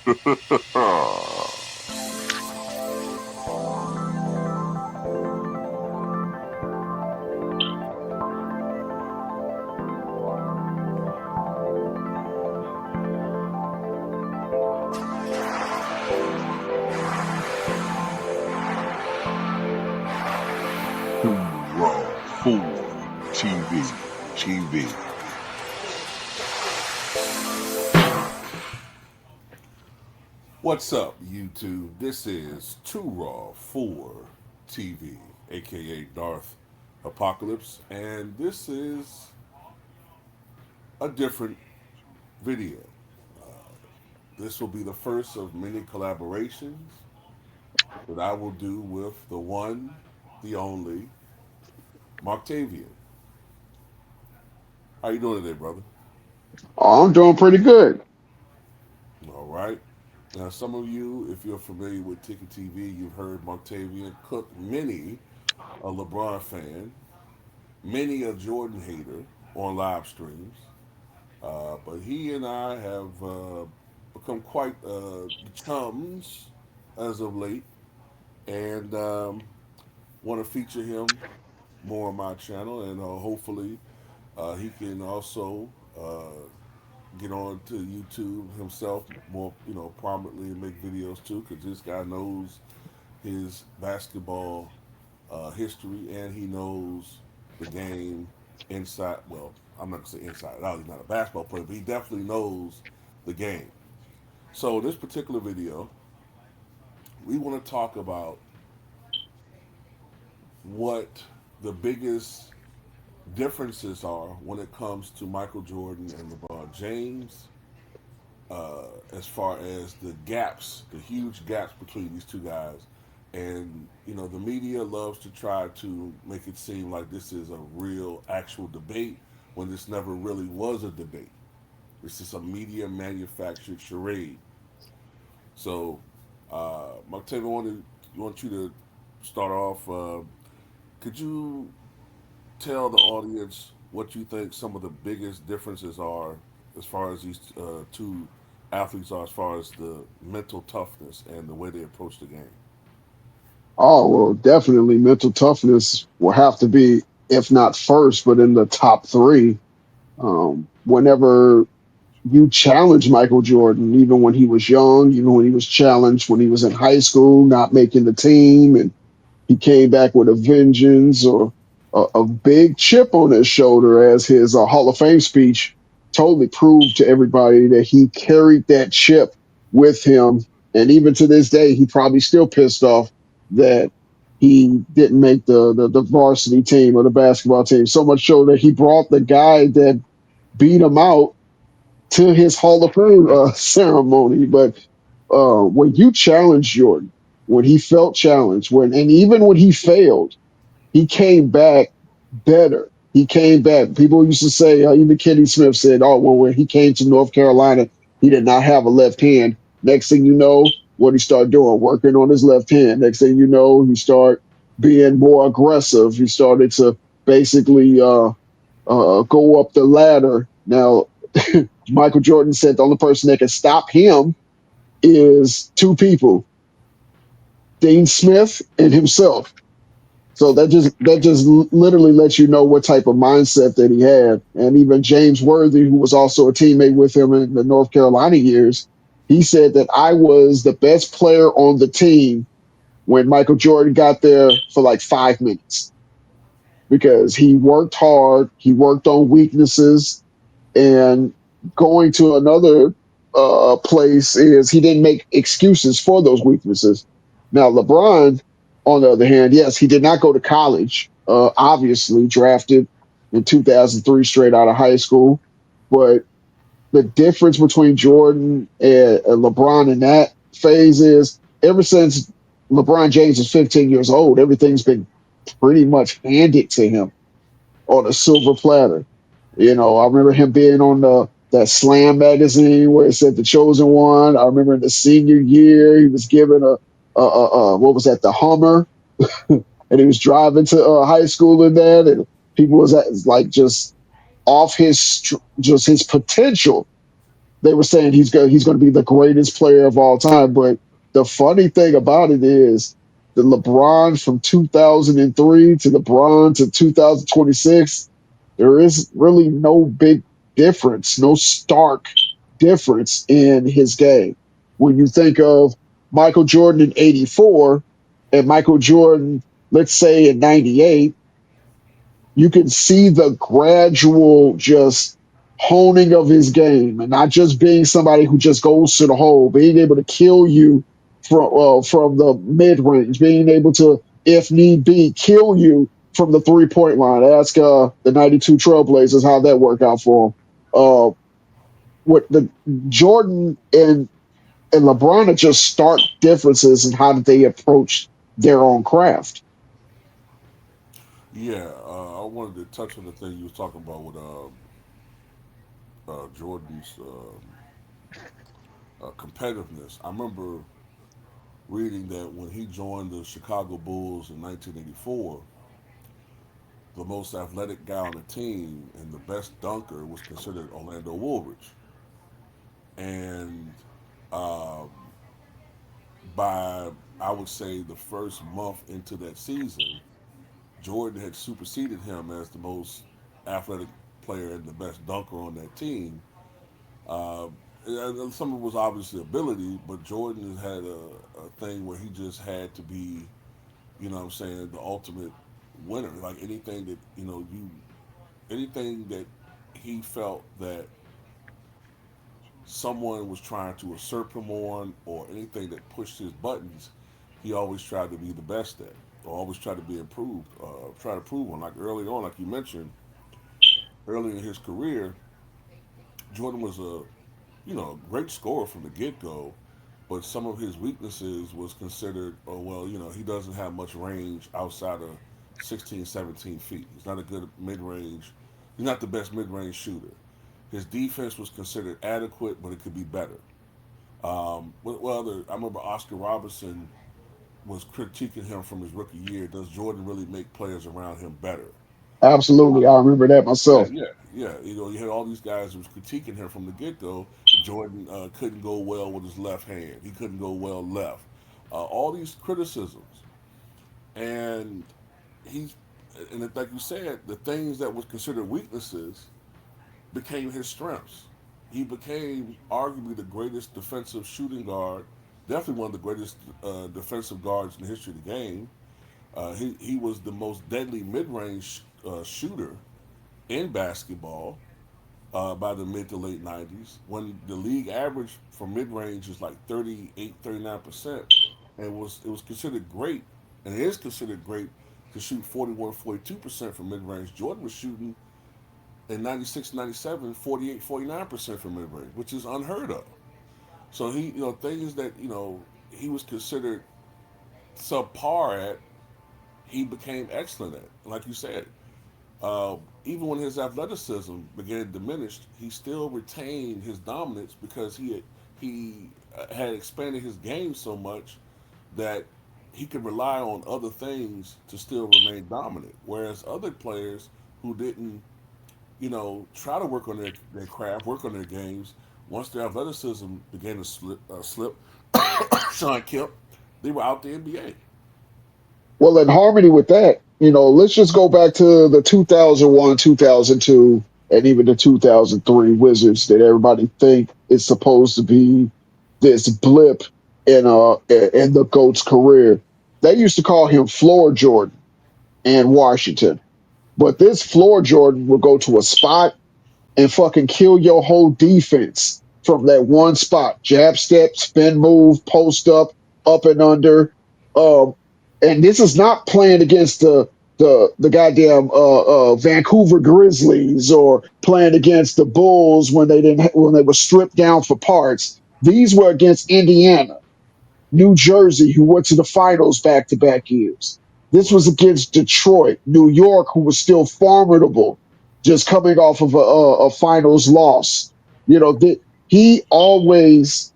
Raw 4 TV. What's up, YouTube? This is Too Raw 4 TV, aka Darth Apocalypse, and this is a different video. This will be the first of many collaborations that I will do with the one, the only, Marctavian. How you doing today, brother? Oh, I'm doing pretty good. All right. Now, some of you, if you're familiar with Ticket TV, you've heard Marctavian cook many a LeBron fan, many a Jordan hater on live streams. But he and I have become quite chums as of late, and want to feature him more on my channel, and hopefully he can also get on to YouTube himself more, prominently and make videos too, because this guy knows his basketball history and he knows the game inside. Well, I'm not gonna say inside out. He's not a basketball player, but he definitely knows the game. So this particular video, we want to talk about what the biggest differences are when it comes to Michael Jordan and LeBron James, as far as the gaps, the huge gaps between these two guys. And, the media loves to try to make it seem like this is a real, actual debate when this never really was a debate. This is a media manufactured charade. So, Mark want you to start off. Could you tell the audience what you think some of the biggest differences are as far as these two athletes are, as far as the mental toughness and the way they approach the game? Oh, well, definitely mental toughness will have to be, if not first, but in the top three. Whenever you challenge Michael Jordan, even when he was young, even when he was challenged, when he was in high school, not making the team, and he came back with a vengeance or a big chip on his shoulder, as his Hall of Fame speech totally proved to everybody that he carried that chip with him. And even to this day, he probably still pissed off that he didn't make the varsity team or the basketball team. So much so that he brought the guy that beat him out to his Hall of Fame ceremony. But when you challenge Jordan, when he felt challenged, and even when he failed, he came back better. He came back. People used to say, even Kenny Smith said, "Oh, well, when he came to North Carolina, he did not have a left hand." Next thing you know, what he started doing, working on his left hand. Next thing you know, he started being more aggressive. He started to basically go up the ladder. Now, Michael Jordan said the only person that can stop him is two people, Dean Smith and himself. So that just literally lets you know what type of mindset that he had. And even James Worthy, who was also a teammate with him in the North Carolina years, he said that I was the best player on the team when Michael Jordan got there for like 5 minutes because he worked hard, he worked on weaknesses, and going to another place is he didn't make excuses for those weaknesses. Now, LeBron, on the other hand, yes, he did not go to college, obviously drafted in 2003 straight out of high school. But the difference between Jordan and LeBron in that phase is ever since LeBron James is 15 years old, everything's been pretty much handed to him on a silver platter. I remember him being on that Slam magazine where it said the chosen one. I remember in the senior year he was given what was that, the Hummer, and he was driving to high school in that, and people was like just off just his potential. They were saying he's going to be the greatest player of all time. But the funny thing about it is the LeBron from 2003 to LeBron to 2026, there is really no big difference, no stark difference in his game. When you think of Michael Jordan in 84 and Michael Jordan, let's say in 98, you can see the gradual just honing of his game and not just being somebody who just goes to the hole, being able to kill you from the mid range, being able to, if need be, kill you from the 3 point line. Ask the '92 Trailblazers how that worked out for them. What the Jordan and LeBron are just stark differences in how they approach their own craft. Yeah, I wanted to touch on the thing you was talking about with Jordan's competitiveness. I remember reading that when he joined the Chicago Bulls in 1984, the most athletic guy on the team and the best dunker was considered Orlando Woolridge. And uh, by, I would say, the first month into that season, Jordan had superseded him as the most athletic player and the best dunker on that team. Uh, and some of it was obviously ability, but Jordan had a thing where he just had to be, you know what I'm saying, the ultimate winner. Like anything that, anything that he felt that someone was trying to usurp him on or anything that pushed his buttons, he always tried to be the best at or always tried to be improved, try to prove one. Like early on, like you mentioned, early in his career, Jordan was a great scorer from the get go, but some of his weaknesses was considered, oh, well, he doesn't have much range outside of 16, 17 feet. He's not a good mid range. He's not the best mid range shooter. His defense was considered adequate, but it could be better. I remember Oscar Robertson was critiquing him from his rookie year. Does Jordan really make players around him better? Absolutely. I remember that Yeah, myself. yeah, yeah. You had all these guys who was critiquing him from the get go. Jordan couldn't go well with his left hand. He couldn't go well left. All these criticisms, and he's like you said, the things that was considered weaknesses became his strengths. He became arguably the greatest defensive shooting guard, definitely one of the greatest defensive guards in the history of the game. He was the most deadly mid range shooter in basketball by the mid to late 90s when the league average for mid range is like 38, 39%. And it was considered great, and it is considered great to shoot 41, 42% from mid range. Jordan was shooting in 96, 97, 48, 49% from mid range, which is unheard of. So things that, he was considered subpar at, he became excellent at. Like you said, even when his athleticism began to diminish, he still retained his dominance because he had expanded his game so much that he could rely on other things to still remain dominant. Whereas other players who didn't, try to work on their craft, work on their games, once their athleticism began to slip, Sean Kemp, they were out the NBA. Well, in harmony with that, let's just go back to the 2001, 2002, and even the 2003 Wizards that everybody think is supposed to be this blip in the GOAT's career. They used to call him Floor Jordan in Washington. But this Floor Jordan will go to a spot and fucking kill your whole defense from that one spot. Jab step, spin move, post up and under. Um, and this is not playing against the goddamn Vancouver Grizzlies or playing against the Bulls when they were stripped down for parts. These were against Indiana, New Jersey, who went to the finals back to back years. This was Right. against Detroit, New York, who was still formidable, just coming off of a finals loss. He always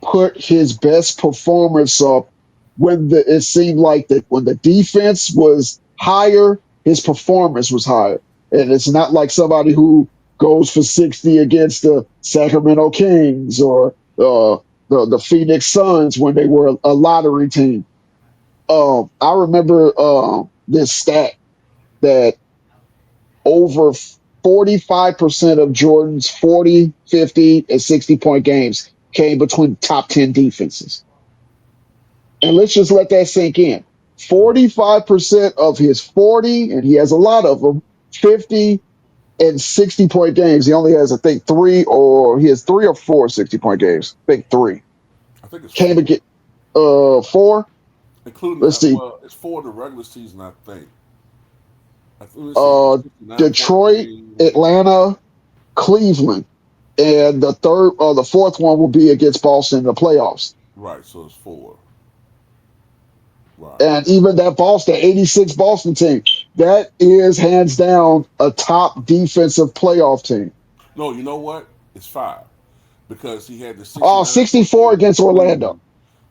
put his best performance up when it seemed like that when the defense was higher, his performance was higher. And it's not like somebody who goes for 60 against the Sacramento Kings or the Phoenix Suns when they were a lottery team. I remember this stat that over 45% of Jordan's 40, 50, and 60-point games came between top 10 defenses. And let's just let that sink in. 45% of his 40, and he has a lot of them, 50 and 60-point games. He only has, I think, he has 3 or 4 60-point games. I think 3. I think it's Came four, again, 4. including Let's see. well, it's four the regular season. I think. Let me see. Uh, 59-point Detroit, game. Atlanta, Cleveland. And the fourth one will be against Boston in the playoffs. Right, so it's four. Right. And even that Boston, 86 Boston team, that is hands down a top defensive playoff team. No, you know what? It's five because he had the Oh, 69-point 64 game against against Orlando. Cleveland,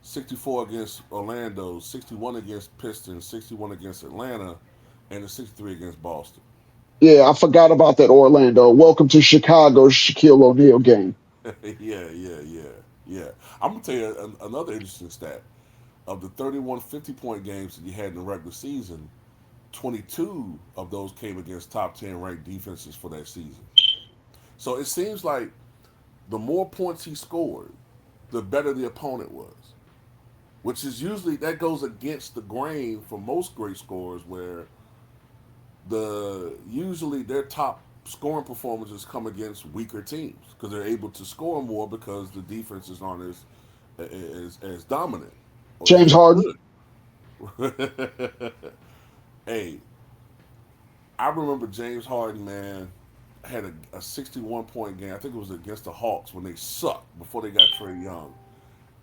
64 against Orlando, 61 against Pistons, 61 against Atlanta, and the 63 against Boston. Yeah, I forgot about that Orlando. Welcome to Chicago, Shaquille O'Neal game. Yeah. I'm gonna tell you another interesting stat. Of the 31 50-point games that he had in the regular season, 22 of those came against top 10 ranked defenses for that season. So it seems like the more points he scored, the better the opponent was, which is usually that goes against the grain for most great scorers, where usually their top scoring performances come against weaker teams because they're able to score more because the defenses aren't as dominant or James as Harden. good. Hey, I remember James Harden, man, had a 61-point game. I think it was against the Hawks when they sucked before they got Trey Young.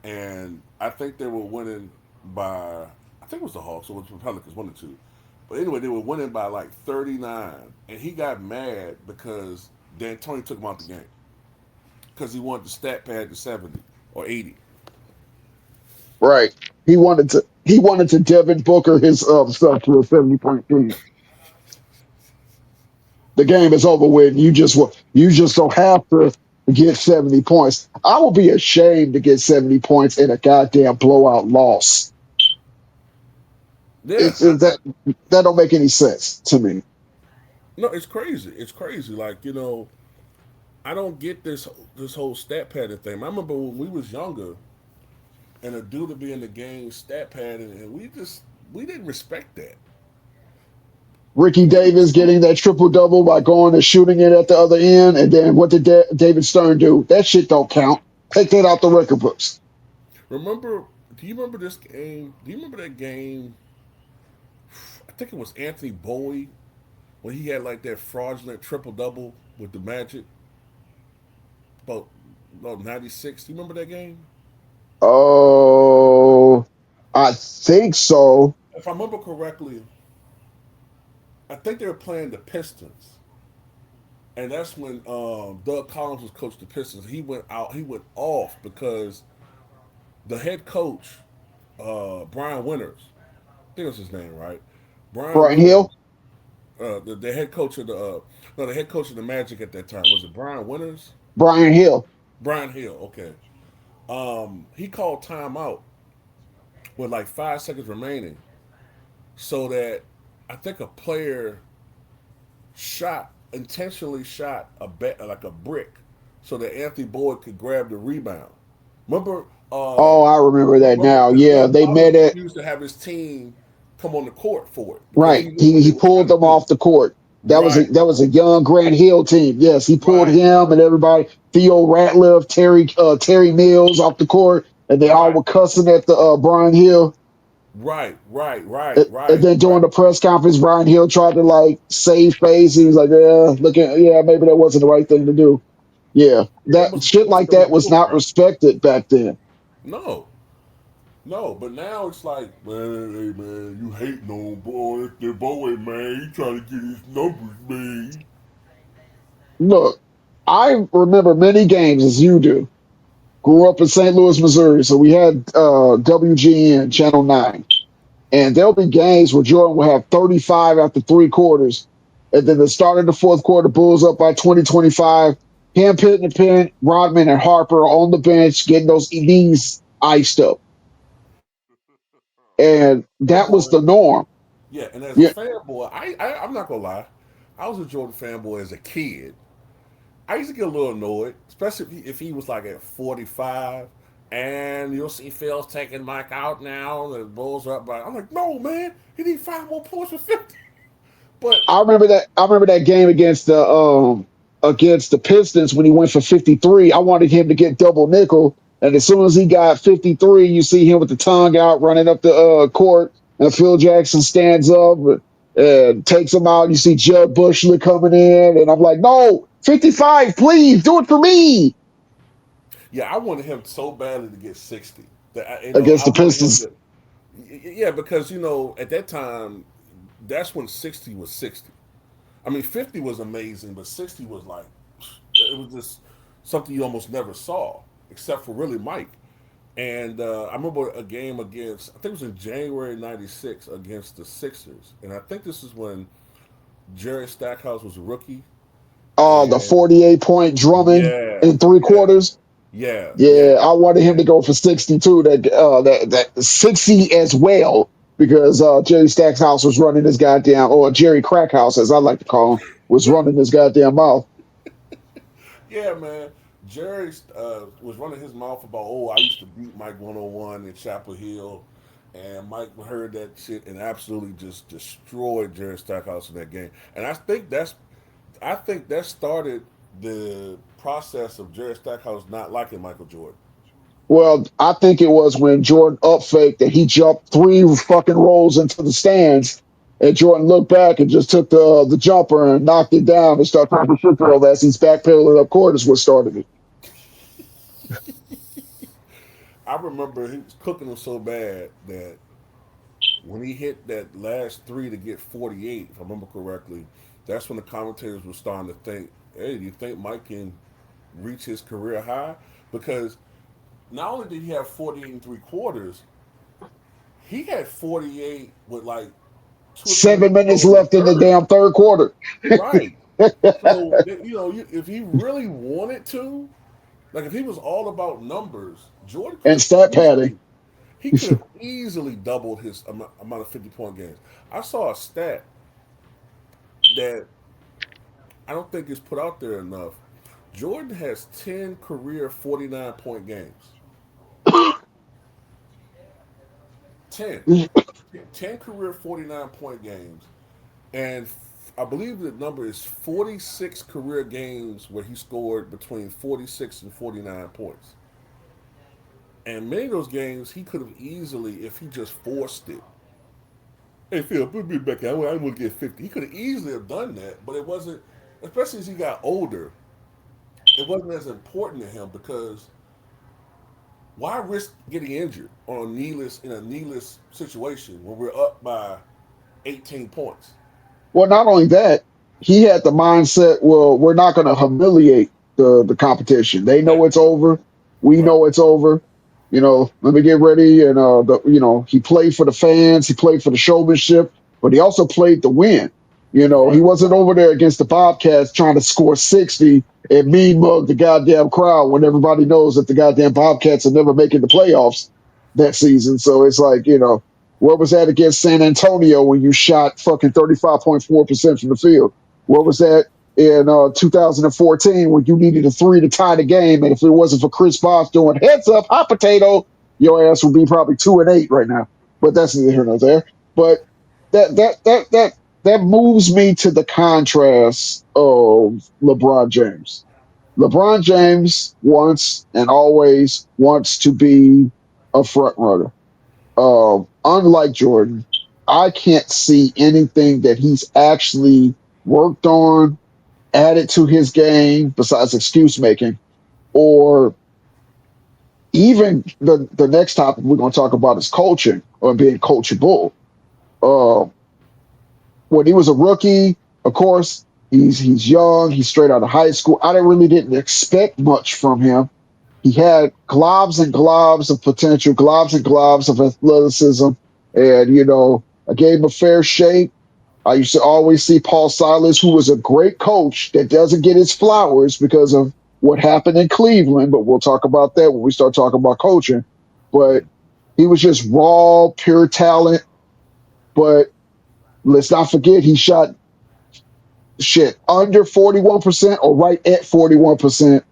And I think they were winning by, I think it was the Hawks or it was the Pelicans, 1 or 2. But anyway, they were winning by like 39. And he got mad because D'Antoni took him out the game because he wanted the stat pad to 70 or 80. Right. He wanted to Devin Booker his stuff to a 70-point team. The game is over with. You just don't have to get 70 points. I will be ashamed to get 70 points in a goddamn blowout loss. Yeah, That don't make any sense to me. no, it's crazy. It's crazy. Like, I don't get this whole stat padding thing. I remember when we was younger, and a dude would be in the game stat padding, and we didn't respect that. Ricky We Davis didn't. getting that triple double by going and shooting it at the other end, and then what did David Stern do? That shit don't count. Take that out the record books. Remember? Do you remember this game? Do you remember that game? I think it was Anthony Bowie when he had like that fraudulent triple double with the Magic about 96. Do you remember that game? Oh, I think so. If I remember correctly, I think they were playing the Pistons, and that's when Doug Collins was coach the Pistons. He went out. He went off because the head coach, Brian Winters, I think that's his name, right? Brian Brian Winters, Hill, the head coach of the head coach of the Magic at that time was it Brian Winters? Brian Hill. Brian Hill. Okay. He called timeout with like 5 seconds remaining, so that I think a player intentionally shot like a brick, so that Anthony Boyd could grab the rebound. Remember, Oh, I remember that remember now. that Yeah, Doug they Collins met it. refused to have his team come on the court for it because Right. he knew He what they he were pulled trying to them do. off the court. Right, That was a young Grant Hill team. Yes, he pulled right, him and everybody. Theo Ratliff, Terry Mills off the court, and they all right, were cussing at the Brian Hill. right, right, right, And right, then during right. the press conference, Brian Hill tried to like save face. He was like, "Yeah, yeah, maybe that wasn't the right thing to do." Yeah, Yeah, that it shit must have like been a that was bull not crap. respected back then. No, no, but now it's like, man, hey man, you hating on boy, that boy, man, he trying to get his numbers, man. Look, I remember many games as you do. Grew up in St. Louis, Missouri, so we had WGN Channel 9, and there'll be games where Jordan will have 35 after 3 quarters, And then the start of the fourth quarter, Bulls up by 20-25. Him hitting the pin, Rodman and Harper on the bench, getting those knees iced up. And Hey, that was boy. the norm. Yeah, and as a Yeah, fanboy, I'm not gonna lie, I was a Jordan fanboy as a kid. I used to get a little annoyed, especially if he was like at 45, and you'll see Phil's taking Mike out now. The Bulls are up by. I'm like, no, man, he need 5 more points for 50. But I remember that. I remember that game against the Pistons when he went for 53. I wanted him to get double nickel, and as soon as he got 53, you see him with the tongue out running up the court, and Phil Jackson stands up and takes him out. You see Judd Bushley coming in, and I'm like, no, 55, please do it for me yeah, I wanted him so badly to get 60 that against I the wanted him Pistons. to. Yeah, because at that time, that's when 60 was 60. I mean, 50 was amazing, but 60 was like it was just something you almost never saw, except for really Mike. And I remember a game against, I think it was in January '96 against the Sixers, and I think this is when Jerry Stackhouse was a rookie. The And 48-point Drummond yeah, in three yeah, quarters. yeah, Yeah, yeah, I wanted him yeah, to go for 62. That 60 as well because Jerry Stackhouse was running his goddamn, or Jerry Crackhouse as I like to call him, was running his goddamn mouth. yeah, man. Jerry was running his mouth about, oh, I used to beat Mike 101 in Chapel Hill. And Mike heard that shit and absolutely just destroyed Jerry Stackhouse in that game. And I think that started the process of Jerry Stackhouse not liking Michael Jordan. Well, I think it was when Jordan up faked that he jumped three fucking rolls into the stands, and Jordan looked back and just took the jumper and knocked it down and started talking shit to all as he's backpedaling up court is what started it. I remember he was cooking him so bad that when he hit that last three to get 48, if I remember correctly, that's when the commentators were starting to think, hey, do you think Mike can reach his career high? Because not only did he have 48 and three quarters, he had 48 with like 2 or 3 minutes 7 minutes to go in the left in the third. damn third quarter. Right. So, if he really wanted to, like if he was all about numbers, Jordan could And have stat padding. easily he could have easily doubled his amount of 50-point games. I saw a stat that I don't think is put out there enough. Jordan has 10 career 49-point games. 10. 10 career 49-point games. And I believe the number is 46 career games where he scored between 46 and 49 points. And many of those games he could have easily, if he just forced it. Hey Phil, put me back. I want to get 50. He could have easily have done that, but it wasn't. Especially as he got older, it wasn't as important to him because why risk getting injured on a needless situation when we're up by 18 points? Well, not only that, he had the mindset, well, we're not going to humiliate the competition. They know That it's part, over. We right? know it's over. Let me get ready. And he played for the fans. He played for the showmanship, but he also played to win. He Right. wasn't over there against the Bobcats trying to score 60 and mean mug the goddamn crowd when everybody knows that the goddamn Bobcats are never making the playoffs that season. So it's like, where was that against San Antonio when you shot fucking 35.4% from the field? Where was that in 2014 when you needed a three to tie the game? And if it wasn't for Chris Bosh doing heads up, hot potato, your ass would be probably 2-8 right now. But that's neither here nor there. But that moves me to the contrast of LeBron James. LeBron James wants and always wants to be a front runner. Unlike Jordan, I can't see anything that he's actually worked on, added to his game besides excuse making, or even the next topic we're going to talk about is coaching or being coachable. Uh, when he was a rookie, of course, he's young, he's straight out of high school. I didn't expect much from him. He had globs and globs of potential, globs and globs of athleticism, and I gave him a fair shake. I used to always see Paul Silas, who was a great coach that doesn't get his flowers because of what happened in Cleveland, but we'll talk about that when we start talking about coaching. But he was just raw, pure talent. But let's not forget he shot shit under 41% or right at 41%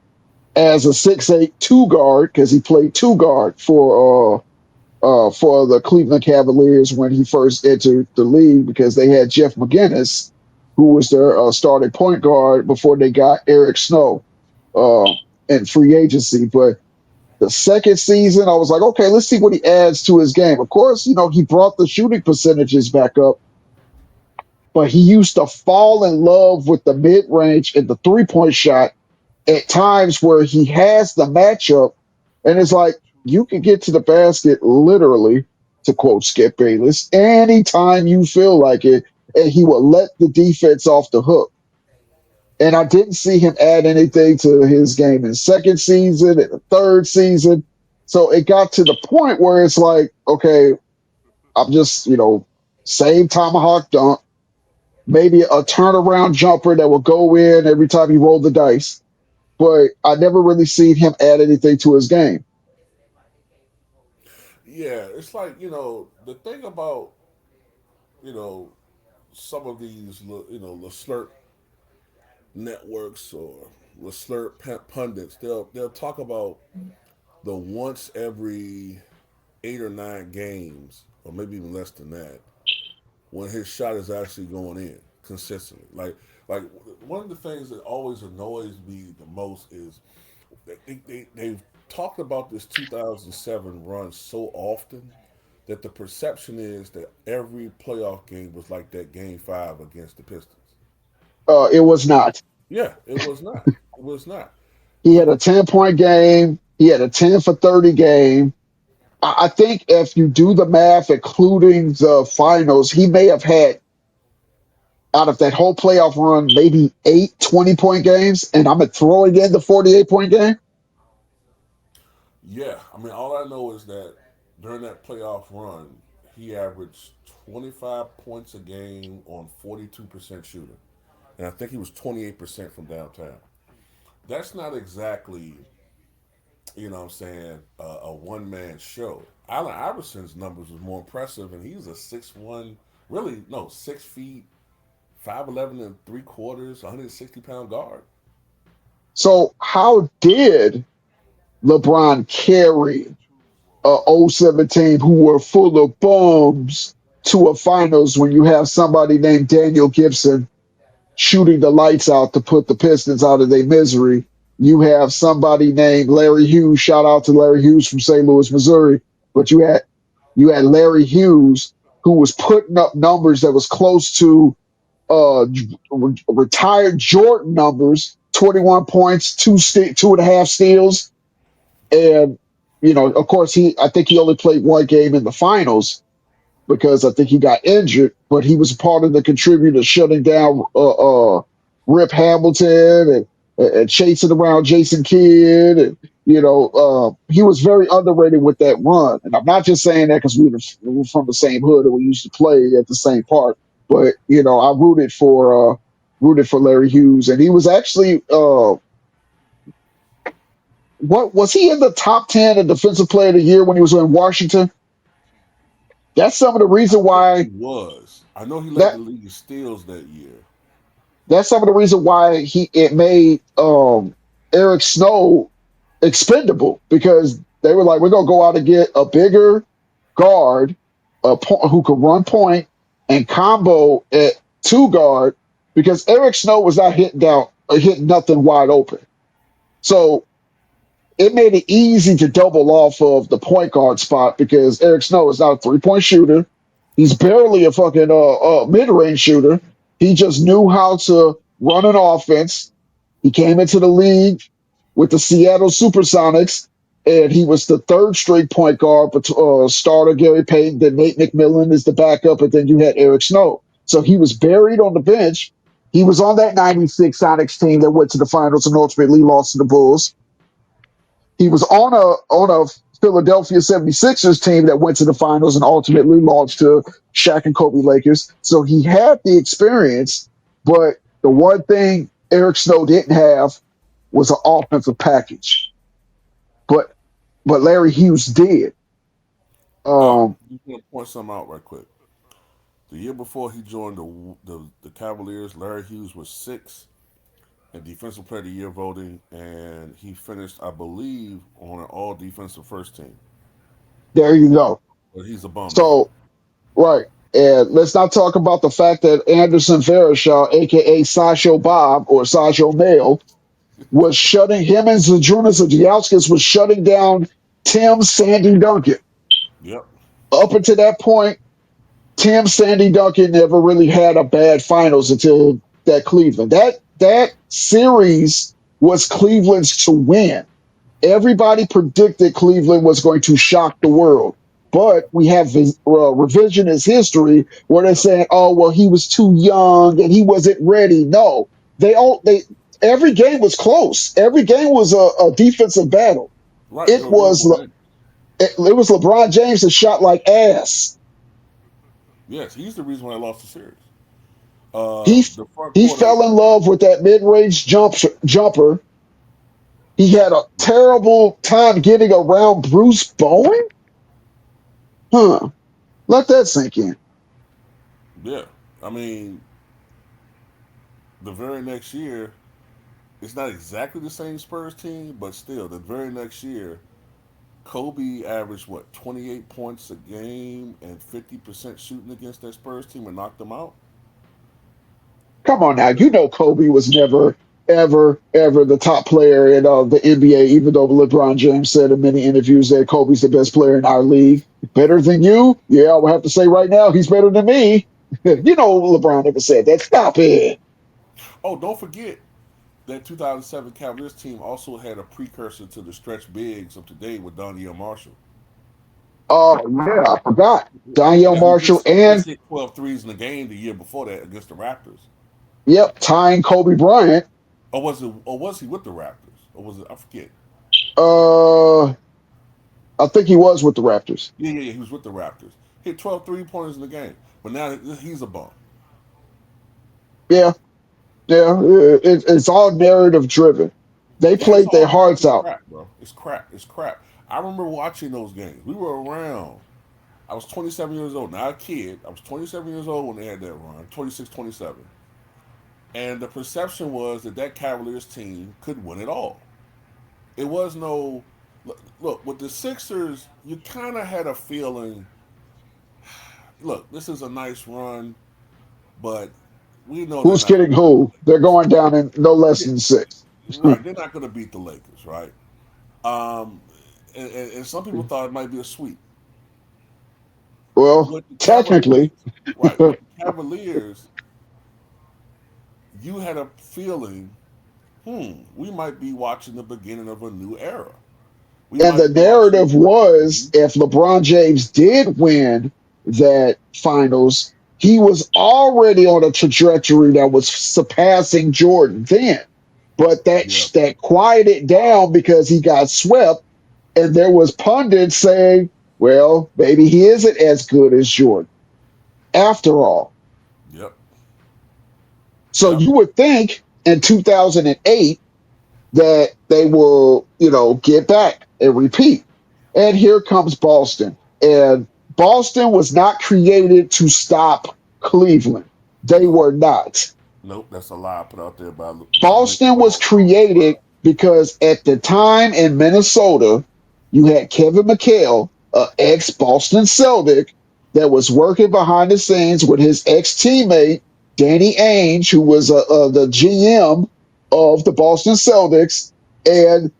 as a 6'8" two guard because he played two guard for the Cleveland Cavaliers when he first entered the league because they had Jeff McGinnis, who was their starting point guard before they got Eric Snow uh, in free agency. But the second season, I was like, okay, let's see what he adds to his game. Of course, he brought the shooting percentages back up, but he used to fall in love with the mid range and the 3-point shot at times where he has the matchup, and it's like you can get to the basket literally, to quote Skip Bayless, anytime you feel like it, and he will let the defense off the hook. And I didn't see him add anything to his game in second season and the third season. So it got to the point where it's like, okay, I'm just, same tomahawk dunk, maybe a turnaround jumper that will go in every time you roll the dice, but I never really seen him add anything to his game. Yeah, it's like the thing about you know some of these the slurp networks or the slurp pundits. They'll talk about the once every 8 or 9 games, or maybe even less than that, when his shot is actually going in consistently. Like one of the things that always annoys me the most is they've talked about this 2007 run so often that the perception is that every playoff game was like that game five against the Pistons. It was not. Yeah, it was not. It was not. He But had a 10-point game. He had a 10 for 30 game. I think if you do the math, including the finals, he may have had out of that whole playoff run maybe 8 20-point games, and I'm throwing in the 48-point game. yeah, I mean, all I know is that during that playoff run, he averaged 25 points a game on 42% shooting. And I think he was 28% from downtown. That's not exactly, what I'm saying, a one man show. Allen Iverson's numbers was more impressive, and he's a 6'1", really, no, 6 feet, 5'11" and 3/4, 160-pound guard. So how did LeBron carry a 017 who were full of bums to a finals when you have somebody named Daniel Gibson shooting the lights out to put the Pistons out of their misery? You have somebody named Larry Hughes. Shout out to Larry Hughes from St. Louis, Missouri. But you had Larry Hughes who was putting up numbers that was close to retired Jordan numbers: 21 points, 2.5 steals, and of course, I think he only played one game in the finals because I think he got injured, but he was part of the contributors shutting down Rip Hamilton and chasing around Jason Kidd. And, he was very underrated with that run. And I'm not just saying that because we were from the same hood and we used to play at the same park, but, I rooted for Larry Hughes. And he was actually, what was he in the top 10 of defensive player of the year when he was in Washington? That's some of the I reason think he why was. I know he led that the league in steals that year. that's some of the reason why it made Eric Snow expendable because they were like, we're gonna go out and get a bigger guard, who could run point and combo at two guard because Eric Snow was not hitting nothing wide open. So it made it easy to double off of the point guard spot because Eric Snow is not a 3-point shooter. He's barely a fucking mid range shooter. He just knew how to run an offense. He came into the league with the Seattle Supersonics, and he was the third straight point guard, but starter Gary Payton, then Nate McMillan is the backup, and then you had Eric Snow. So he was buried on the bench. He was on that 96 Sonics team that went to the finals and ultimately lost to the Bulls. He was on a Philadelphia 76ers team that went to the finals and ultimately lost to Shaq and Kobe Lakers. So he had the experience, but the one thing Eric Snow didn't have was an offensive package. But Larry Hughes did. I'm Um, just gonna point something out right quick. The year before he joined the Cavaliers, Larry Hughes was six in Defensive Player of the Year voting, and he finished, I believe, on an All Defensive First Team. there you go. But he's a bum now. So right. And let's not talk about the fact that Anderson Varejao, aka Sideshow Bob or Sideshow Male, was shutting him and Zadrunas Zadiauskas was shutting down Tim Sandy Duncan. Yep. Up until that point, Tim Sandy Duncan never really had a bad finals until that Cleveland. That series was Cleveland's to win. Everybody predicted Cleveland was going to shock the world. But we have revisionist history where they're Yep. saying, "Oh, well, he was too young and he wasn't ready." No, they every game was close. Every game was a defensive battle. Right. They It were real was good at it. it was LeBron James that shot like ass. Yes, he's the reason why I lost the series. He The front he court of fell in love with that mid range jumper. He had a terrible time getting around Bruce Bowen. Huh? Let that sink in. yeah. I mean, the very next year, it's not exactly the same Spurs team, but still, the very next year, Kobe averaged what 28 points a game and 50% shooting against that Spurs team and knocked them out. Come on now, you know Kobe was never, ever the top player in the NBA. Even though LeBron James said in many interviews that Kobe's the best player in our league, better than you. Yeah, I would have to say right now he's better than me. You know LeBron never said that. Stop it. Oh, don't forget that 2007 Cavaliers team also had a precursor to the stretch bigs of today with Donier Marshall. Oh yeah, I forgot. Danielle Yeah, who Marshall just and hit 12 threes in the game the year before that against the Raptors. yep, tying Kobe Bryant. Or was he with the Raptors? Or was it I forget. Uh, I think he was with the Raptors. Yeah, he was with the Raptors. Hit 12 3 pointers in the game. But now he's a bum. Yeah, yeah. It's all narrative driven. They Yeah, it's played their all hearts it's out. crap, bro. It's crap. It's crap. I remember watching those games. We were around. I was 27 years old, not a kid. I was 27 years old when they had that run, 26, 27. And the perception was that that Cavaliers team could win it all. It was no look with the Sixers. You kind of had a feeling. Look, this is a nice run, but we know they're Who's not kidding going to beat who? the They're Lakers. going down in no less Yeah, than six. right. They're not going to beat the Lakers, right? Um, and some people thought it might be a sweep. Well, With the Cavaliers, technically, right? With the Cavaliers, you had a feeling, we might be watching the beginning of a new era. We and might the be watching. narrative was if LeBron James did win that finals, he was already on a trajectory that was surpassing Jordan then. But Yeah, that quieted down because he got swept, and there was pundits saying, "Well, maybe he isn't as good as Jordan after all." yep, So yep. you would think in 2008 that they will, get back and repeat. And here comes Boston. And Boston was not created to stop Cleveland. They No, were not. nope. That's a lie put out there by Nick Boston was Ball. No, it's not. created because at the time in Minnesota, you had Kevin McHale, an ex Boston Celtic, that was working behind the scenes with his ex teammate, Danny Ainge, who was the GM of the Boston Celtics. And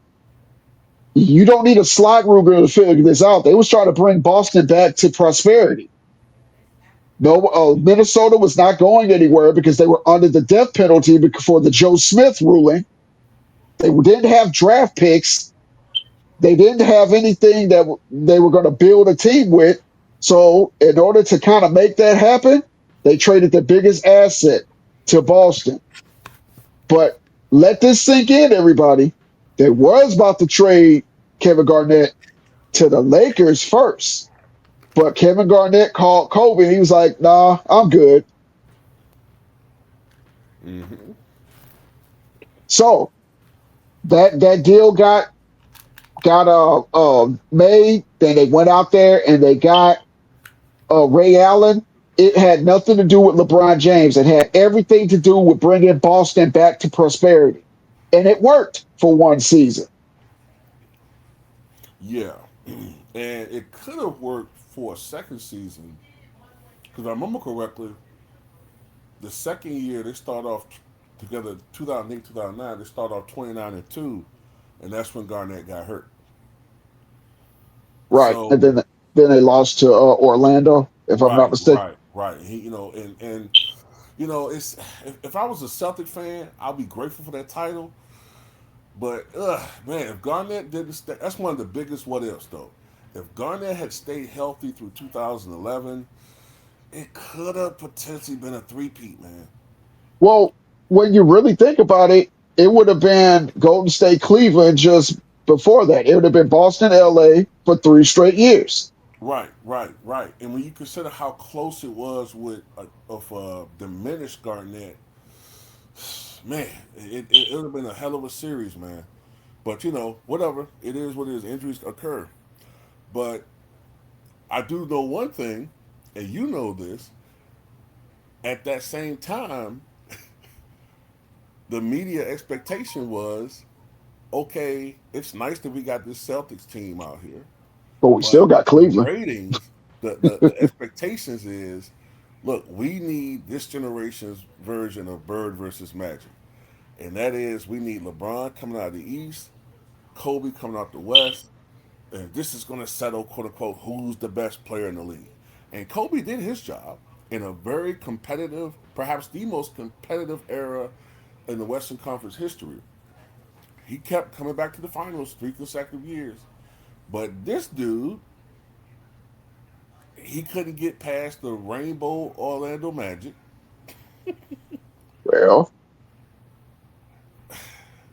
you don't need a slide ruler to figure this out. They was trying to bring Boston back to prosperity. No, Minnesota was not going anywhere because they were under the death penalty for the Joe Smith ruling. They didn't have draft picks. They didn't have anything that they were going to build a team with. So, in order to kind of make that happen, they traded the biggest asset to Boston. But let this sink in, everybody. They was about to trade Kevin Garnett to the Lakers first. But Kevin Garnett called Kobe and he was like, nah, I'm good. Mm-hmm. So that deal got made. Then they went out there and they got Ray Allen. It had nothing to do with LeBron James. It had everything to do with bringing Boston back to prosperity, and it worked for one season. Yeah, and it could have worked for a second season because I remember correctly, the second year they start off together, 2008, 2009. They start off 29-2, and that's when Garnett got hurt. Right, and So then they lost to Orlando, if I'm not right, mistaken. right, right. He, and it's if I was a Celtic fan, I'll be grateful for that title. But man, if Garnett didn't stay, that's one of the biggest what ifs though. If Garnett had stayed healthy through 2011, it could have potentially been a three-peat, man. Well, when you really think about it, it would have been Golden State, Cleveland just before that. It would have been Boston, LA for 3 straight years. Right, right, right. And when you consider how close it was with diminished Garnett, man, it would have been a hell of a series, man. But whatever. It is what it is. Injuries occur. But I do know one thing, and you know this. At that same time, the media expectation was, okay, it's nice that we got this Celtics team out here, But we but still got the Cleveland. ratings, the expectations is, look, we need this generation's version of Bird versus Magic, and that is we need LeBron coming out of the East, Kobe coming out the West, and this is going to settle, quote unquote, who's the best player in the league. And Kobe did his job in a very competitive, perhaps the most competitive era in the Western Conference history. He kept coming back to the finals 3 consecutive years. But this dude, he couldn't get past the Rainbow Orlando Magic. Well,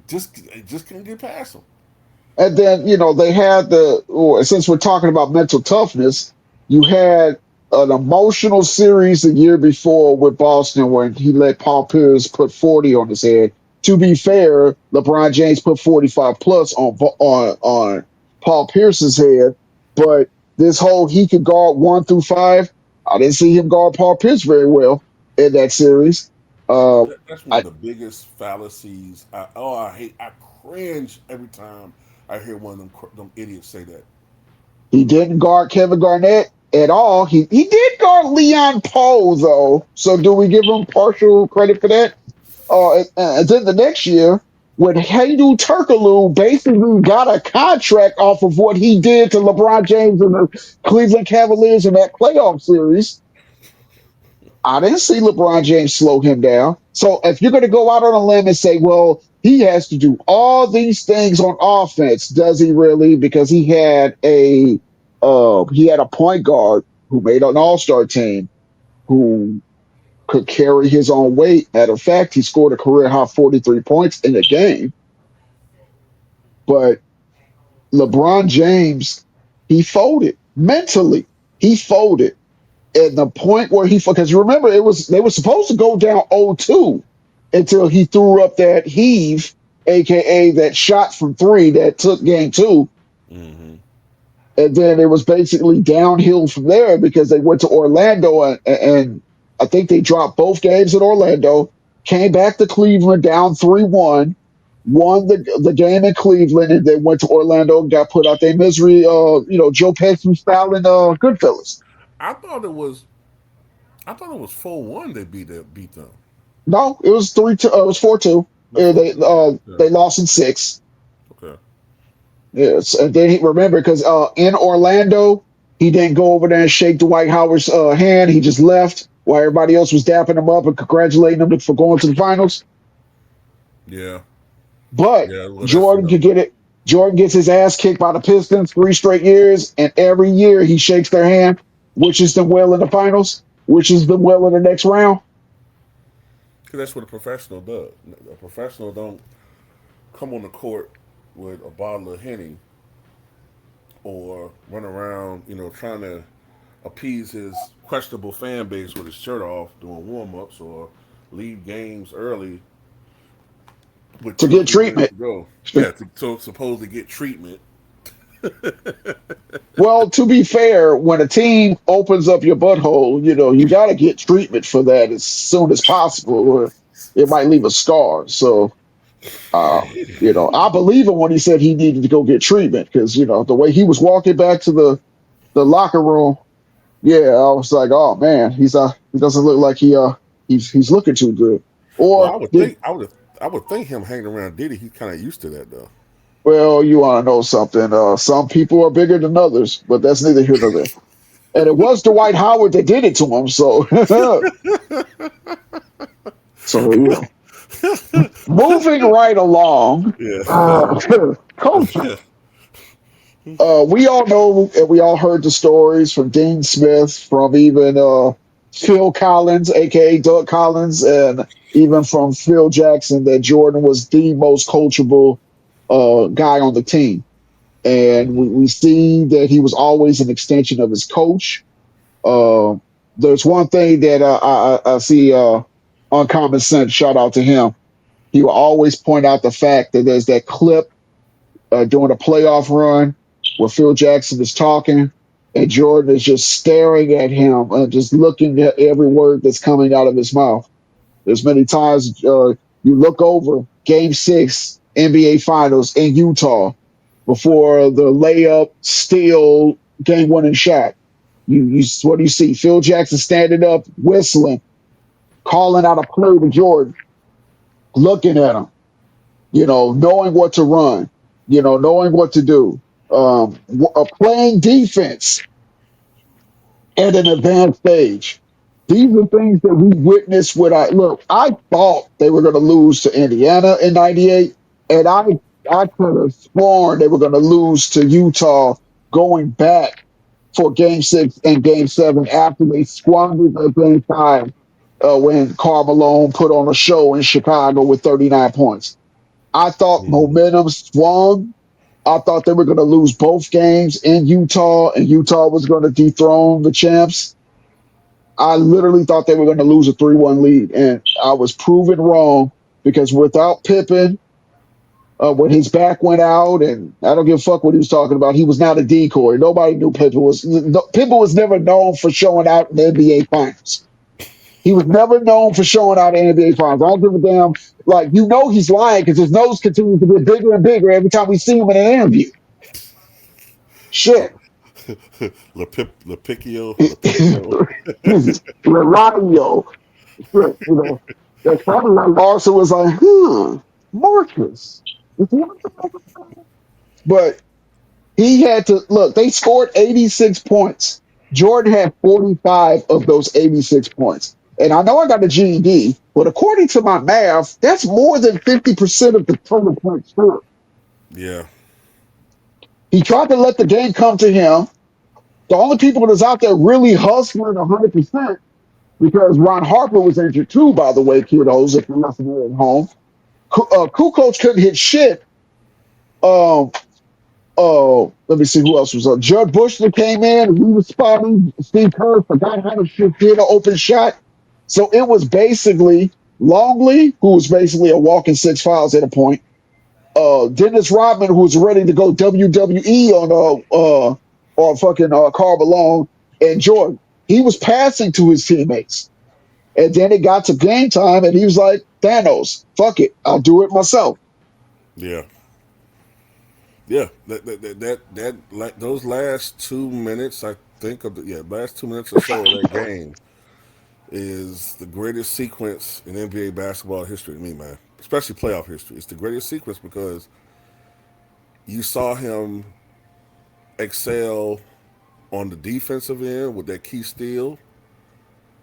Just couldn't get past them. and then, they had since we're talking about mental toughness, you had an emotional series the year before with Boston when he let Paul Pierce put 40 on his head. To be fair, LeBron James put 45 plus on Paul Pierce's head, but this whole he could guard 1 through 5, I didn't see him guard Paul Pierce very well in that series. Uh, That's one I, of the biggest fallacies. I cringe every time I hear one of them idiots say that. He didn't guard Kevin Garnett at all. He did guard Leon Poe though. So do we give him partial credit for that? And then the next year, when Haydu Turkoglu basically got a contract off of what he did to LeBron James and the Cleveland Cavaliers in that playoff series, I didn't see LeBron James slow him down. So if you're going to go out on a limb and say, well, he has to do all these things on offense, does he really? Because he had a point guard who made an All-Star team who could carry his own weight. Matter of fact, he scored a career high 43 points in the game. But LeBron James, he folded mentally. He folded at the point where because remember they were supposed to go down 0-2 until he threw up that heave, aka that shot from three that took game 2, Mm-hmm. and then it was basically downhill from there because they went to Orlando and I think they dropped both games in Orlando, came back to Cleveland down 3-1, won the game in Cleveland, and then went to Orlando and got put out their misery. Joe Pesci style in Goodfellas. I thought it was I thought it was 4-1 they beat them. No, it was 3-2. It was 4-2. No, 4-2. Okay. They lost in six. Okay. Yes, and then remember because in Orlando he didn't go over there and shake Dwight Howard's hand. He just left while everybody else was dapping him up and congratulating him for going to the finals. Yeah. But Yeah. Well, that's Jordan could get it. Jordan gets his ass kicked by the Pistons 3 straight years, and every year he shakes their hand, wishes them well in the finals, wishes them well in the next round. because that's what a professional does. A professional don't come on the court with a bottle of Henny or run around, trying to appease his questionable fan base with his shirt off doing warm ups or leave games early with to two or get three minutes treatment. to go. Yeah, to supposedly get treatment. Well, to be fair, when a team opens up your butthole, you got to get treatment for that as soon as possible, or it might leave a scar. So, I believe him when he said he needed to go get treatment because, the way he was walking back to the locker room, yeah, I was like, oh man, he doesn't look like he's looking too good. Well, Or did I would think him hanging around Diddy, he's kind of used to that though. well, you want to know something? Some people are bigger than others, but that's neither here nor there. And it was Dwight Howard that did it to him. So, so moving right along, Yeah. coaching. We all know and we all heard the stories from Dean Smith, from even Phil Collins, aka Doug Collins, and even from Phil Jackson that Jordan was the most coachable guy on the team. And we see that he was always an extension of his coach. Uh, there's one thing that I see on Common Sense, shout out to him. He will always point out the fact that there's that clip during a playoff run where Phil Jackson is talking and Jordan is just staring at him and just looking at every word that's coming out of his mouth. There's many times you look over Game 6 NBA Finals in Utah before the layup steal game-winning shot. You what do you see? Phil Jackson standing up, whistling, calling out a play to Jordan, looking at him, knowing what to run, knowing what to do, playing defense at an advanced stage. These are things that we witnessed with I look, I thought they were going to lose to Indiana in 98, and I could have sworn they were going to lose to Utah going back for Game 6 and Game 7 after they squandered their Game 5 when Karl Malone put on a show in Chicago with 39 points. I thought Mhm. momentum swung. I thought they were going to lose both games in Utah, and Utah was going to dethrone the champs. I literally thought they were going to lose a 3-1 lead, and I was proven wrong because without Pippen, when his back went out, and I don't give a fuck what he was talking about, he was not a decoy. Nobody knew Pippen was. Pippen was never known for showing out in the NBA Finals. He was never known for showing out in NBA Finals. I don't give a damn. Like, he's lying because his nose continues to get bigger and bigger every time we see him in an interview. Shit. Lepicchio. Radio. Shit, That's probably why Larson was like, Marcus. But he had to look, they scored 86 points. Jordan had 45 of those 86 points. And I know I got a GED, but according to my math, that's more than 50% of the total points scored. Yeah. He tried to let the game come to him. The only people that's out there really hustling 100% because Ron Harper was injured too, by the way, kiddos, if you're listening at home. Kukoc couldn't hit shit. Um, let me see who else was up. Judd Bushler came in. He was spotting. Steve Kerr forgot how to shoot, hit an open shot. So it was basically Longley, who was basically a walking six fouls at a point. Dennis Rodman, who was ready to go WWE on fucking Karl Malone, and Jordan. He was passing to his teammates. And then it got to game time, and he was like, Thanos, fuck it. I'll do it myself. Yeah. Yeah. Those last 2 minutes, I think last 2 minutes or so of that game is the greatest sequence in NBA basketball history to me, man. Especially playoff history. It's the greatest sequence because you saw him excel on the defensive end with that key steal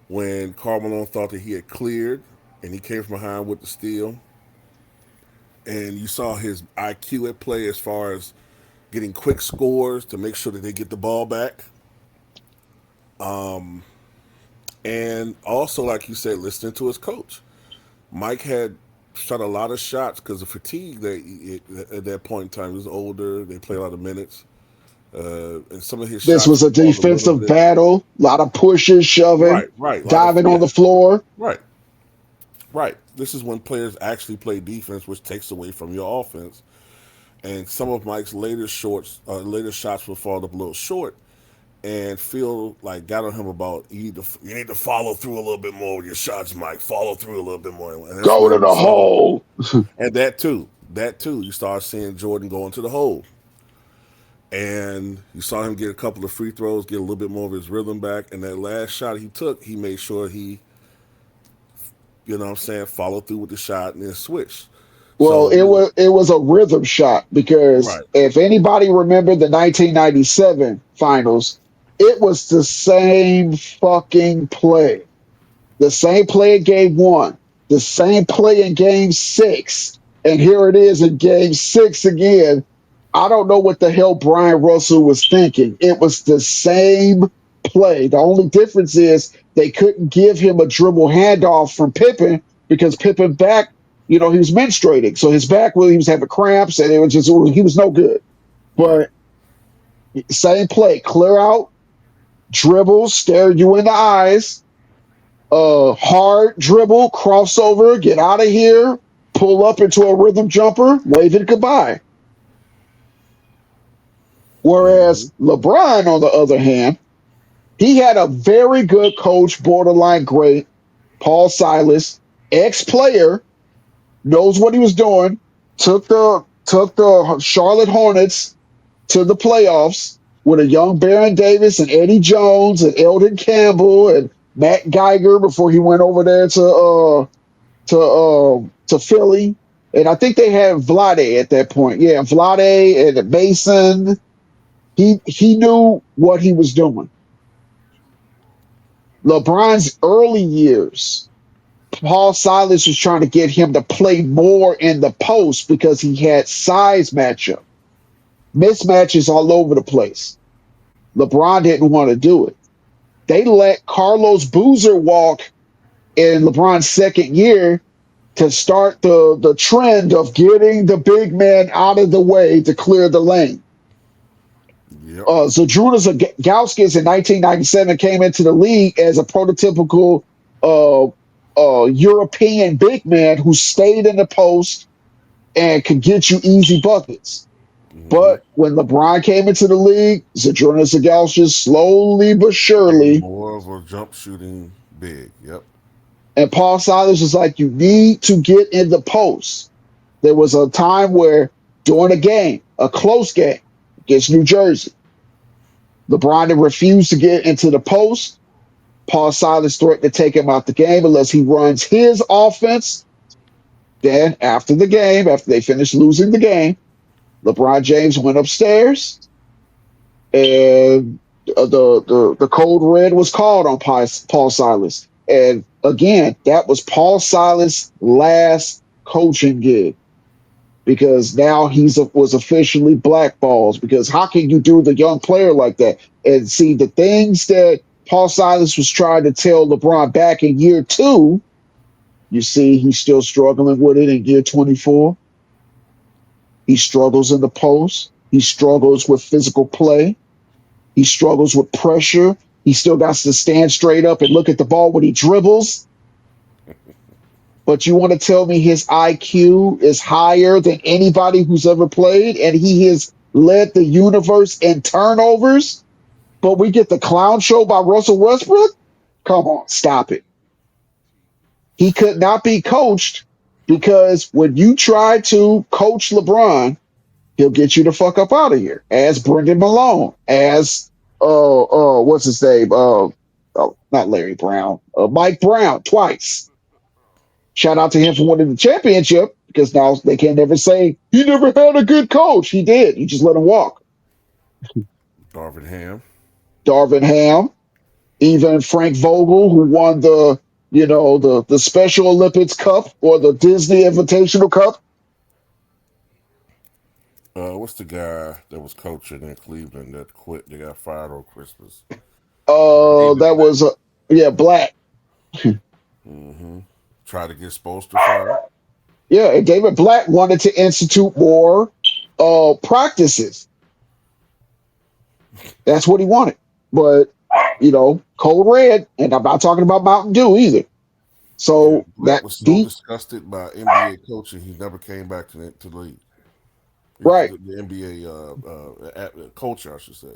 when Karl Malone thought that he had cleared and he came from behind with the steal. And you saw his IQ at play as far as getting quick scores to make sure that they get the ball back. And also, like you said, listening to his coach. Mike had shot a lot of shots because of fatigue at that point in time. He was older. They played a lot of minutes. And some of his This shots was would a fall a little defensive bit. battle, a lot of pushing, shoving, Right, right. A lot of diving on yeah, the floor. right, right. This is when players actually play defense, which takes away from your offense. And some of Mike's later shots would fall up a little short, and Phil like got on him about you need to follow through a little bit more with your shots, Mike. Follow through a little bit more, and that's Go where to you the saw, hole. and that too, you start seeing Jordan go into the hole, and you saw him get a couple of free throws, get a little bit more of his rhythm back, and that last shot he took, he made sure he, you know what I'm saying, followed through with the shot and then switched. Well, So it was a rhythm shot because right, if anybody remembered the 1997 finals, it was the same fucking play. The same play in game one, the same play in game six, and here it is in game six again. I don't know what the hell Brian Russell was thinking. It was the same play. The only difference is they couldn't give him a dribble handoff from Pippen because Pippen back, he was menstruating. So his back, well, he was having cramps and he was no good. right. But same play, clear out, dribble, stare you in the eyes, hard dribble, crossover, get out of here, pull up into a rhythm jumper, wave it goodbye. Hmm. Whereas LeBron, on the other hand, he had a very good coach, borderline great, Paul Silas, ex-player, knows what he was doing, took the Charlotte Hornets to the playoffs with a young Baron Davis and Eddie Jones and Eldon Campbell and Matt Geiger before he went over there to Philly, and I think they had Vlade at that point. Yeah, Vlade and Mason. He knew what he was doing. LeBron's early years, Paul Silas was trying to get him to play more in the post because he had size matchup mismatches all over the place. LeBron didn't want to do it. They let Carlos Boozer walk in LeBron's second year to start the trend of getting the big man out of the way to clear the lane. Yep. Zydrunas Gauskas in 1997 came into the league as a prototypical uh, European big man who stayed in the post and could get you easy buckets. Hmm. But when LeBron came into the league, Zydrunas Gauskas slowly but Became surely, more of a jump shooting big. Yep. and Paul Silas was like, you need to get in the post. There was a time where during a game, a close game against New Jersey, LeBron had refused to get into the post. Paul Silas threatened to take him out the game unless he runs his offense. Then, after the game, after they finished losing the game, LeBron James went upstairs and the code red was called on Paul Silas. And again, that was Paul Silas' last coaching gig because now was officially blackballed. Because how can you do the young player like that? And see the things that Paul Silas was trying to tell LeBron back in year two. You see, he's still struggling with it in year 24. He struggles in the post. He struggles with physical play. He struggles with pressure. He still got to stand straight up and look at the ball when he dribbles. But you want to tell me his IQ is higher than anybody who's ever played, and he has led the universe in turnovers? But we get the clown show by Russell Westbrook? Come on, stop it. He could not be coached because when you try to coach LeBron, he'll get you the fuck up out of here. As Brendan Malone, as what's his name? Not Larry Brown, Mike Brown twice. Shout out to him for winning the championship because now they can never say he never had a good coach. He did. You just let him walk. Darvin Ham. Darvin Ham, even Frank Vogel, who won the Special Olympics Cup or the Disney Invitational Cup. What's the guy that was coaching in Cleveland that quit? They got fired on Christmas. David That Black. was yeah, Black. Hmm. Tried to get Spoelstra fired. Yeah, and David Black wanted to institute more practices. That's what he wanted. But, Code Red, and I'm not talking about Mountain Dew either. Yeah, So Brett that was so deep, disgusted by NBA coaching, he never came back to the league. right. The NBA culture, I should say.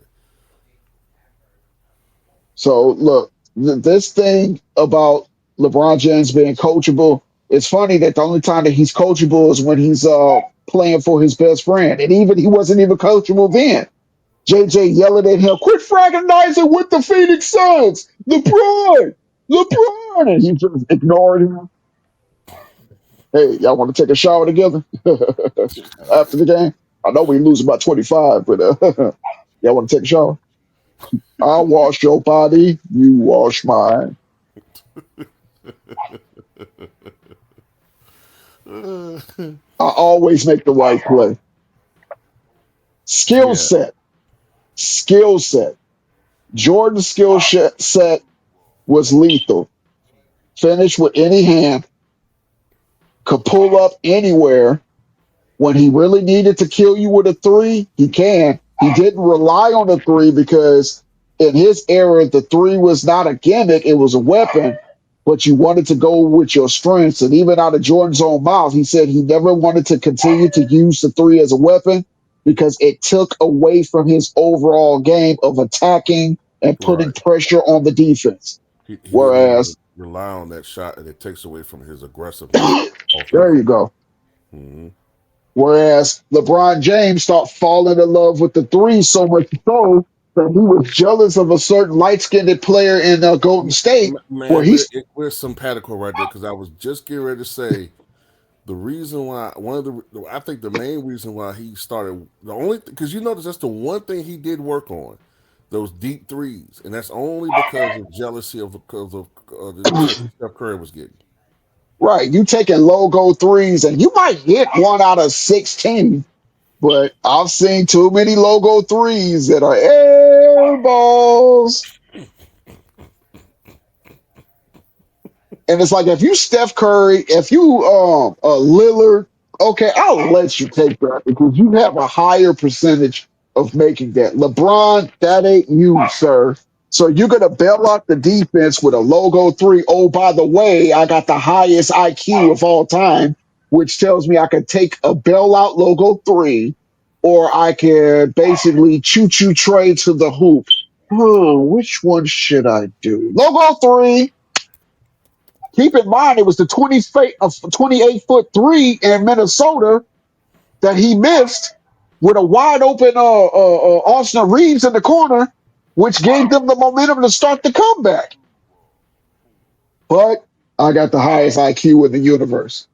So look, this thing about LeBron James being coachable, it's funny that the only time that he's coachable is when he's playing for his best friend. And even he wasn't even coachable then. JJ yelling at him, quit fraternizing with the Phoenix Suns. LeBron, LeBron. And he just ignored him. Hey, y'all want to take a shower together after the game? I know we lose about 25, but y'all want to take a shower? I'll wash your body, you wash mine. I always make the right play. Skill Yeah, set, skill set. Jordan's set was lethal. Finish with any hand, could pull up anywhere. When he really needed to kill you with a three, he can. He didn't rely on the three because in his era, the three was not a gimmick, it was a weapon, but you wanted to go with your strengths. And even out of Jordan's own mouth, he said he never wanted to continue to use the three as a weapon because it took away from his overall game of attacking and putting right. pressure on the defense. He didn't want to Whereas, rely on that shot, and it takes away from his aggressiveness there you offensively. go. Hmm. Whereas LeBron James started falling in love with the three so much so that he was jealous of a certain light skinned player in Golden State, where Man, he's we're simpatico right there because I was just getting ready to say the reason why one of the I think the main reason why he started the only because you notice that's the one thing he did work on those deep threes, and that's only because of jealousy of because of the attention Steph Curry was getting. right. You taking logo threes, and you might hit one out of 16, but I've seen too many logo threes that are air balls. And it's like if you Steph Curry, if you Lillard, okay, I'll let you take that because you have a higher percentage of making that. LeBron, that ain't you, sir. So you're gonna bail out the defense with a logo three. Oh, by the way, I got the highest IQ of all time, which tells me I could take a bailout logo three, or I can basically choo choo trade to the hoop. Which one should I do? Logo three. Keep in mind, it was the 28-foot three in Minnesota that he missed with a wide open Austin Reeves in the corner, which gave them the momentum to start the comeback. But I got the highest IQ in the universe.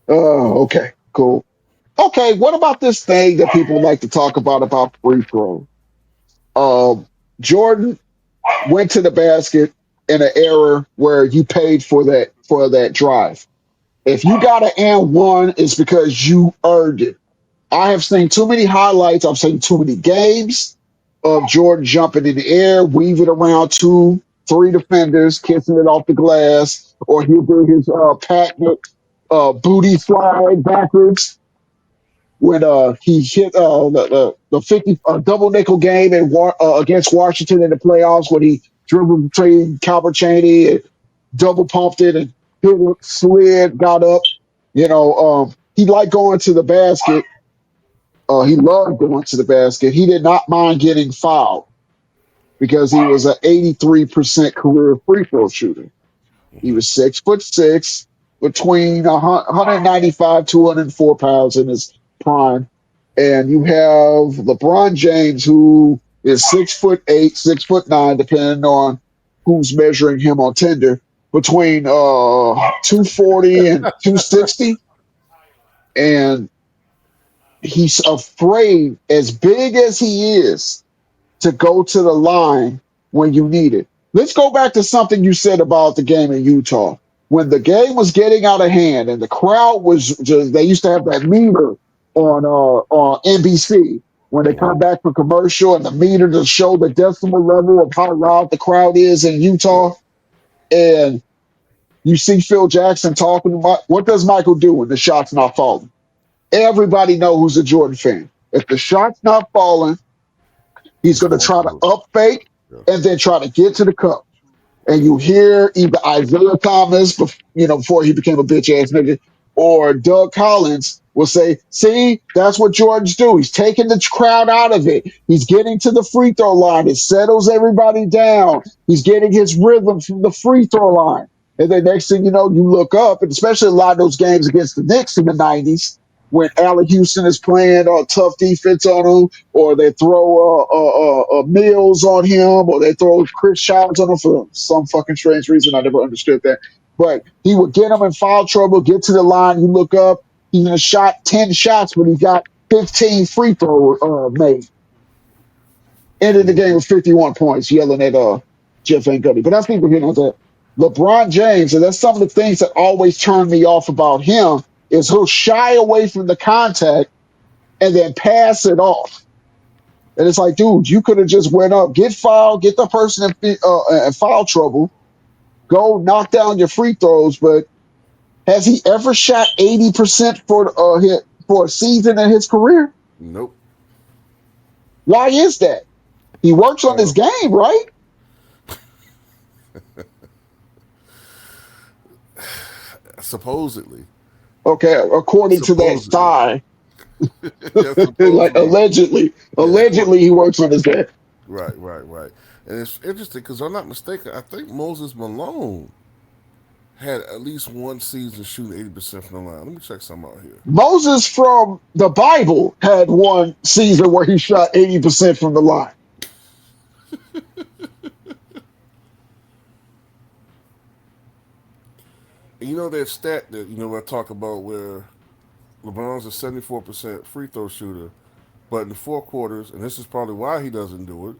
Oh, okay, cool. Okay, what about this thing that people like to talk about free throw? Um, Jordan went to the basket in an era where you paid for that drive. If you got an and one, it's because you earned it. I have seen too many highlights. I've seen too many games of Jordan jumping in the air, weaving around two, three defenders, kissing it off the glass, or he'll do his patent booty slide backwards when he hit the 50 double nickel game against Washington in the playoffs when he dribbled between Calvert Cheney and double pumped it and hit it, slid, got up. He liked going to the basket. He loved going to the basket. He did not mind getting fouled because he was an 83% career free throw shooter. He Hmm. was 6'6", between 195, 204 pounds in his prime. And you have LeBron James, who is 6'8", 6'9", depending on who's measuring him on Tinder, between 240 and 260. And he's afraid, as big as he is, to go to the line when you need it. Let's go back to something you said about the game in Utah. When the game was getting out of hand and the crowd was just, they used to have that meter on NBC when they come Hmm. back from commercial and the meter to show the decimal level of how loud the crowd is in Yeah. Utah. And you see Phil Jackson talking about what does Michael do when the shot's not falling? Everybody know who's a Jordan fan. If the shot's not falling, He's It's going to going try to through. up fake Yeah. and then try to get to the cup. And you hear either Isaiah Thomas, before he became a bitch ass nigga, or Doug Collins will say, "See, that's what Jordan's do. He's taking the crowd out of it. He's getting to the free throw line. It settles everybody down. He's getting his rhythm from the free throw line." And then next thing you know, you look up, and especially a lot of those games against the Knicks in the '90s, when Allen Houston is playing tough defense on him, or they throw Mills on him, or they throw Chris Childs on him for some fucking strange reason. I never understood that. But he would get him in foul trouble, get to the line. You look up, he's shot 10 shots, but he got 15 free throw made. Ended the game Hmm. with 51 points, yelling at Jeff Van Gundy. But that's neither here nor there. LeBron James, and that's some of the things that always turn me off about him, is he'll shy away from the contact and then pass it off. And it's like, dude, you could have just went up, get fouled, get the person in foul trouble, go knock down your free throws. But has he ever shot 80% for a season in his career? Nope. Why is that? He works on his Uh, game, right? supposedly. Okay, according to that Supposedly. sigh, Yeah, like supposedly. Yeah, allegedly he works on his game. right, right, right. And it's interesting because I'm not mistaken. I think Moses Malone had at least one season shooting 80% from the line. Let me check something out here. Moses from the Bible had one season where he shot 80% from the line. And you know that stat that I talk about where LeBron's a 74% free throw shooter, but in the four quarters, and this is probably why he doesn't do it.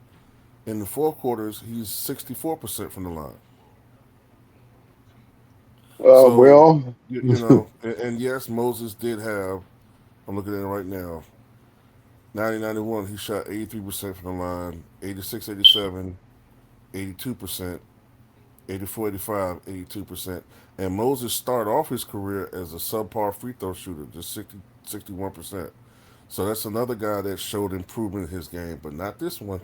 In the four quarters, he's 64% from the line. So, Well, and yes, Moses did have. I'm looking at it right now. 90-91, he shot 83% from the line. 86, 87, 82%. 84, 85, 82%. And Moses started off his career as a subpar free throw shooter, just 61%. So that's another guy that showed improvement in his game, but not this one.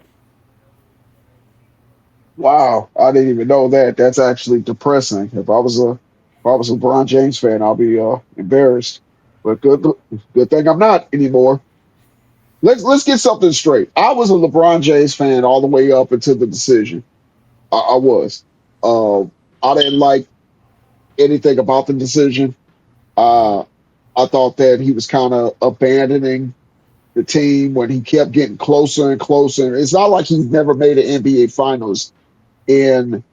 wow, I didn't even know that. That's actually depressing. If I was a LeBron James fan, I'll be embarrassed. But good thing I'm not anymore. Let's get something straight. I was a LeBron James fan all the way up until the decision. I was. I didn't like anything about the decision. Uh, I thought that he was kind of abandoning the team when he kept getting closer and closer. It's not like he's never made an NBA Finals in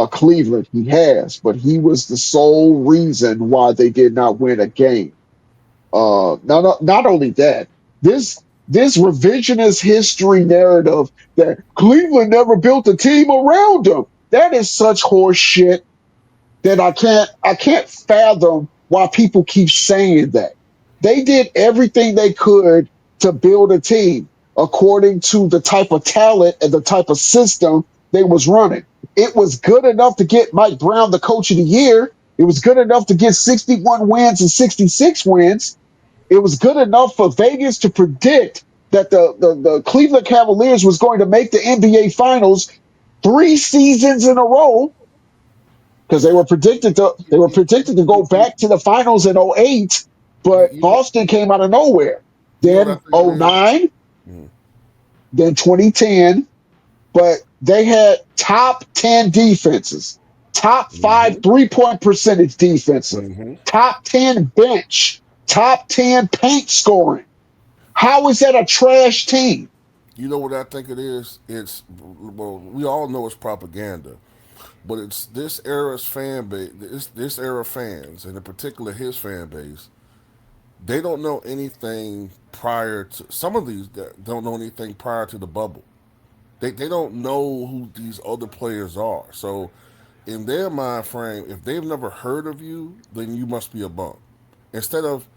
Cleveland. He has, but he was the sole reason why they did not win a game. Not only that, this this revisionist history narrative that Cleveland never built a team around him. That is such horse shit that I can't fathom why people keep saying that. They did everything they could to build a team according to the type of talent and the type of system they was running. It was good enough to get Mike Brown the coach of the year. It was good enough to get 61 wins and 66 wins. It was good enough for Vegas to predict that the Cleveland Cavaliers was going to make the NBA Finals 3 seasons in a row because they were predicted to go back to the finals in '08, but You know, Boston came out of nowhere. you know what I Then think it is? '09, Mm. then 2010, but they had top 10 defenses, top five Mm-hmm. 3-point percentage defensive, Mm-hmm. top 10 bench, top 10 paint scoring. How is that a trash team? You know what I think it is? Well, we all know it's propaganda, but it's this era's fan base, this era fans, and in particular his fan base. They don't know anything prior to some of these that don't know anything prior to the bubble. They don't know who these other players are. So in their mind frame, if they've never heard of you, then you must be a bum. Instead of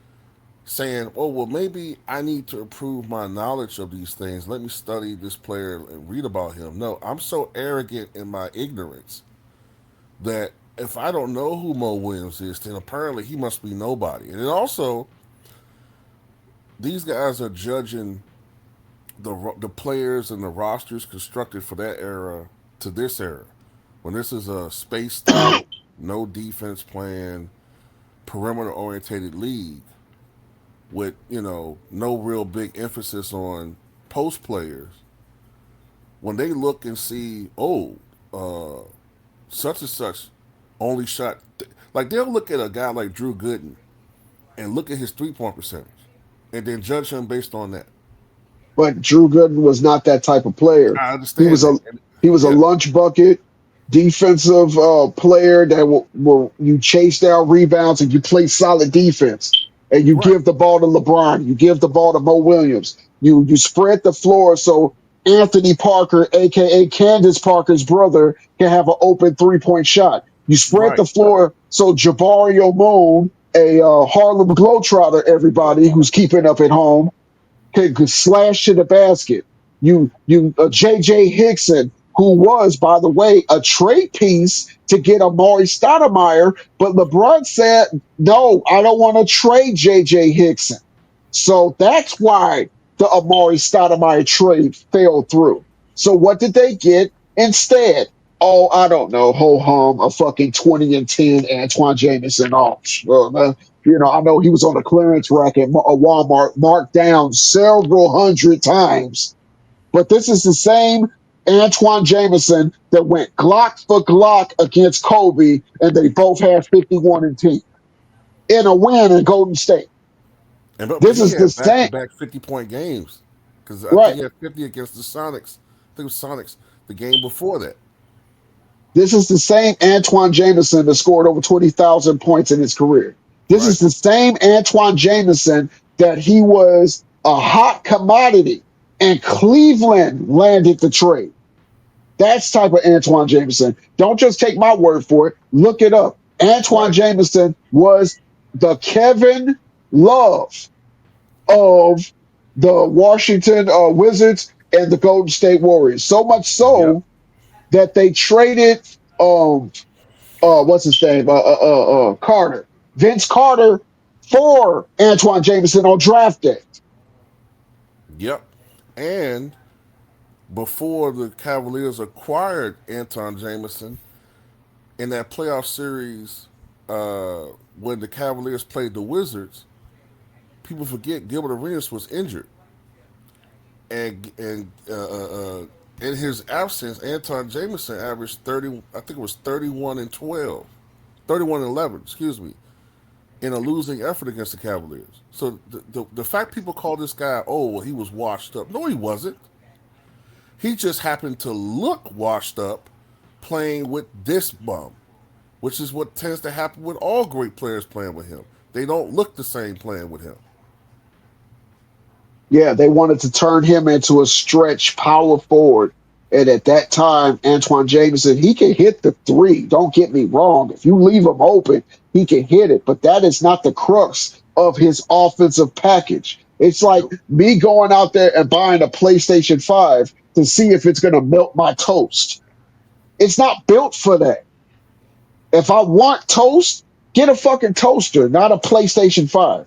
saying, "Oh well, maybe I need to improve my knowledge of these things. Let me study this player and read about him." No, I'm so arrogant in my ignorance that if I don't know who Mo Williams is, then apparently he must be nobody. And then also, these guys are judging the players and the rosters constructed for that era to this era, when this is a spaced out, no defense plan, perimeter orientated league with no real big emphasis on post players. When they look and see, oh, uh, such and such only shot, like they'll look at a guy like Drew Gooden and look at his 3-point percentage and then judge him based on that. But Drew Gooden was not that type of player. I He was understand a that. And, he was a yeah, lunch bucket defensive player that will you chase down rebounds and you play solid defense and you right, give the ball to LeBron, you give the ball to Mo Williams, you spread the floor so Anthony Parker, aka Candace Parker's brother, can have an open 3-point shot. You spread right, the floor so Jabari Moon, a Harlem Globetrotter, everybody who's keeping up at home could slash to the basket. You J.J. Hickson, who was, by the way, a trade piece to get Amari Stoudemire, but LeBron said, no, I don't want to trade J.J. Hickson. So that's why the Amari Stoudemire trade fell through. So what did they get instead? Oh, I don't know, ho hum, a fucking 20 and 10 Antoine Jameson. Oh, I know he was on the clearance rack at Walmart, marked down several hundred times. But this is the same Antoine Jameson that went Glock for Glock against Kobe, and they both had 51 and 10 in a win in Golden State. but This he is the had back to same, back 50-point games because I think right? he had 50 against the Sonics. I think it was Sonics the game before that. This is the same Antoine Jameson that scored over 20,000 points in his career. This Right, is the same Antoine Jameson that he was a hot commodity, and Cleveland landed the trade. That's type of Antoine Jameson. Don't just take my word for it. Look it up. Antoine right. Jameson was the Kevin Love of the Washington Wizards and the Golden State Warriors. So much Yep. so that they traded um what's his name? Carter. Vince Carter for Antoine Jameson on draft day. Yep. And before the Cavaliers acquired Anton Jameson in that playoff series, uh, when the Cavaliers played the Wizards, people forget Gilbert Arenas was injured, and in his absence, Anton Jameson averaged 30. I think it was 31 and 12, 31 and 11. Excuse me, in a losing effort against the Cavaliers. So the fact people call this guy, oh, well, he was washed up. No, he wasn't. He just happened to look washed up playing with this bum, which is what tends to happen with all great players playing with him. They don't look the same playing with him. Yeah, they wanted to turn him into a stretch power forward. And at that time, Antoine Jameson, he can hit the three. Don't get me wrong. If you leave him open, he can hit it. But that is not the crux of his offensive package. It's like Nope. me going out there and buying a PlayStation 5 to see if it's going to melt my toast. It's not built for that. If I want toast, get a fucking toaster, not a PlayStation 5.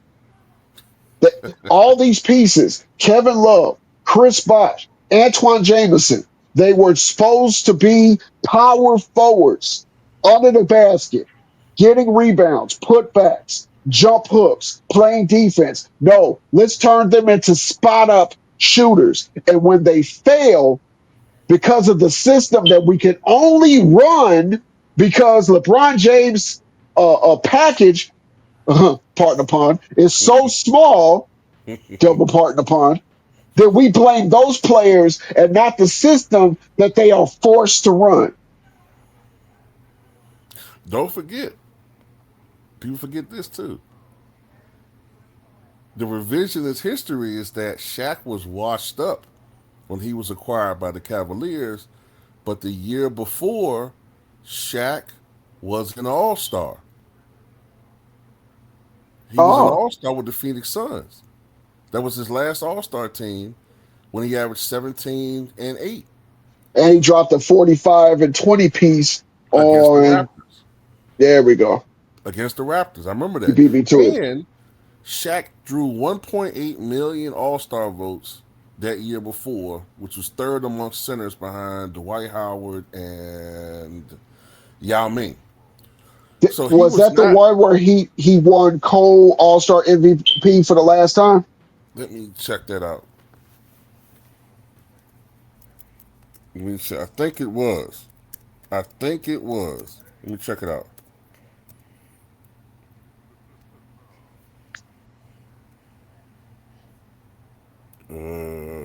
That all these pieces, Kevin Love, Chris Bosh, Antoine Jameson, they were supposed to be power forwards under the basket, getting rebounds, putbacks, jump hooks, playing defense. No, let's turn them into spot up shooters. And when they fail, because of the system that we can only run because LeBron James' package, partner upon, is so small, double partner upon, that we blame those players and not the system that they are forced to run. Don't forget, people forget this too. The revisionist history is that Shaq was washed up when he was acquired by the Cavaliers, but the year before, Shaq was an All Star. He was an Oh, All Star with the Phoenix Suns. That was his last All Star team when he averaged 17 and 8 and he dropped a 45 and 20 piece against the on, Raptors. there we go. Against the Raptors. I remember You that. beat me to it. And Shaq drew 1.8 million All Star votes that year before, which was third amongst centers behind Dwight Howard and Yao Ming. So he Was was that the not. one where he won Cole All Star MVP for the last time? Let me check that out. Let me check. I think it was. I think it was. Let me check it out.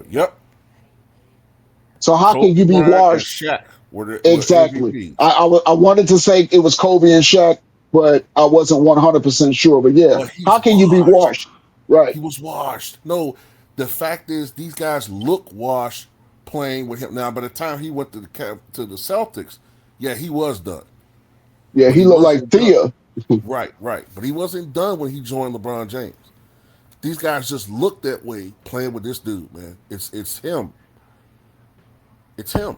Yep. So how can Kobe you be Bryant and washed? Shaq were Exactly. MVPs. I wanted to say it was Kobe and Shaq, but I wasn't 100% sure. But yeah, But how he's can you be washed. washed? Right. He was washed. No, the fact is, these guys look washed playing with him. Now, by the time he went to to the Celtics, yeah, he was done. Yeah, But he he looked like wasn't done. Thea. Right, right. But he wasn't done when he joined LeBron James. These guys just look that way playing with this dude, man. It's him. It's him.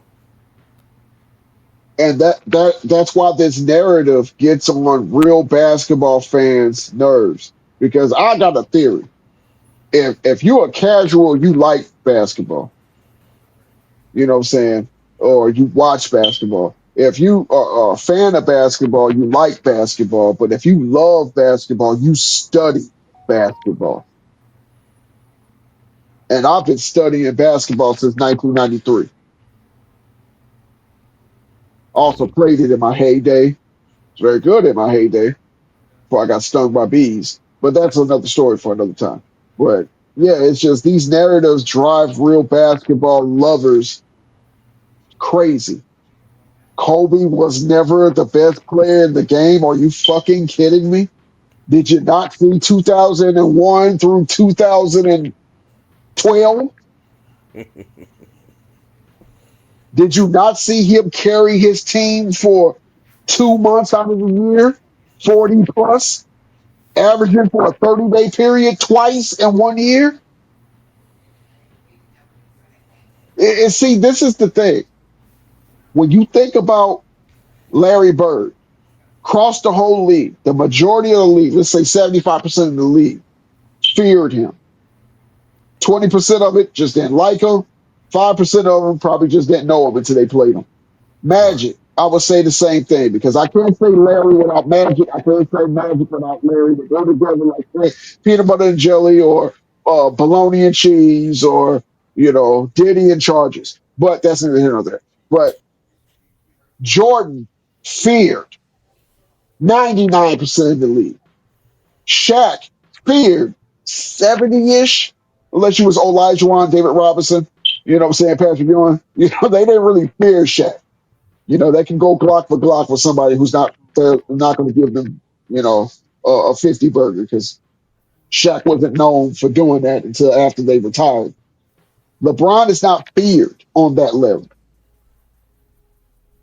And that's why this narrative gets on real basketball fans' nerves. Because I got a theory. If you're a casual, you like basketball, you know what I'm saying? Or you watch basketball. If you are a fan of basketball, you like basketball. But if you love basketball, you study basketball. And I've been studying basketball since 1993. Also played it in my heyday. It's very good in my heyday before I got stung by bees. But that's another story for another time. But yeah, it's just these narratives drive real basketball lovers crazy. Kobe was never the best player in the game. Are you fucking kidding me? Did you not see 2001 through 2012? Did you not see him carry his team for 2 months out of the year, 40 plus, averaging for a 30-day period twice in 1 year? And see, this is the thing. When you think about Larry Bird, across the whole league, the majority of the league, let's say 75% of the league, feared him. 20% of it just didn't like him. 5% of them probably just didn't know him until they played him. Right. Magic, I would say the same thing because I can't say Larry without Magic. I can't say Magic without Larry. They go together like peanut butter and jelly or bologna and cheese or, Diddy and Charges. But that's neither here nor there. But Jordan feared 99% of the league. Shaq feared 70-ish, unless you was Olajuwon, David Robinson, you know what I'm saying, Patrick Ewing. They didn't really fear Shaq. They can go Glock for Glock with somebody who's not they're not going to give them, a 50 burger because Shaq wasn't known for doing that until after they retired. LeBron is not feared on that level.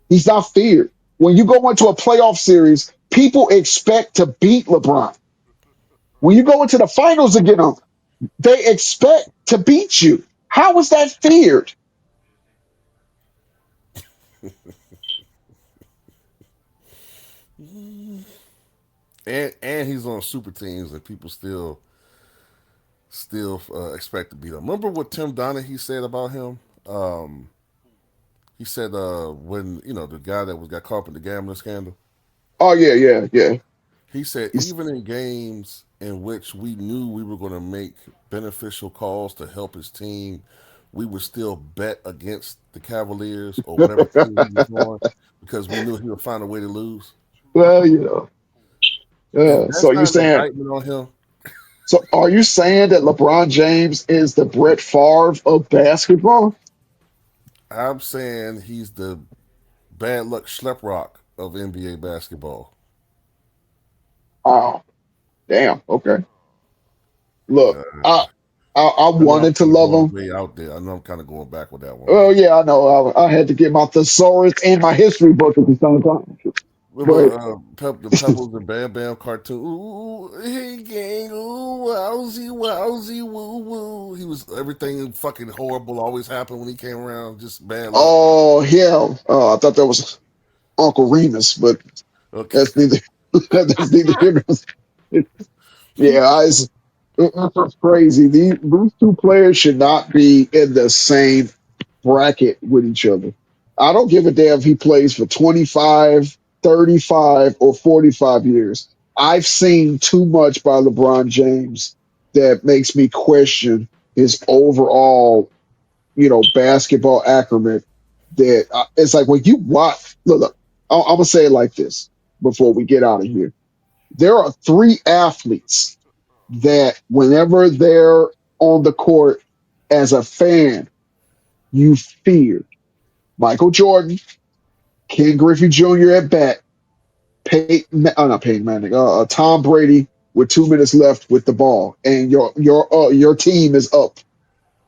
He's not feared. When you go into a playoff series, people expect to beat LeBron. When you go into the finals again, they expect to beat you. How is that feared? And he's on super teams and people still expect to beat him. Remember what Tim Donaghy said about him? He said when the guy that was got caught up in the gambling scandal. Oh yeah, yeah, yeah. He said He's- even in games in which we knew we were going to make beneficial calls to help his team, we would still bet against the Cavaliers or whatever team he was on because we knew he would find a way to lose. well, If so that's you not an saying indictment on him, so are you saying that LeBron James is the Brett Favre of basketball? I'm saying he's the bad luck schleprock of NBA basketball. Oh, damn. Okay. Look, I I know I'm wanted to kind of love going him. way out there. I know I'm kind of going back with that one, Oh but yeah, I know. I had to get my thesaurus and my history book at the same time. But remember the Pebbles and Bam Bam cartoon? Ooh, hey gang, ooh, wowsy, wowsy, woo woo. He was everything fucking horrible always happened when he came around. Just bad luck. oh hell, I thought that was Uncle Remus, but Okay. that's neither. That's neither here nor there. Yeah, It's just crazy. These two players should not be in the same bracket with each other. I don't give a damn if he plays for 25, 35, or 45 years. I've seen too much by LeBron James that makes me question his overall, basketball acumen. That it's like when you watch, look, I'm going to say it like this before we get out of here. There are three athletes that whenever they're on the court as a fan, you fear Michael Jordan, Ken Griffey Jr. at bat, not Peyton Manning, Tom Brady with 2 minutes left with the ball, and your team is up,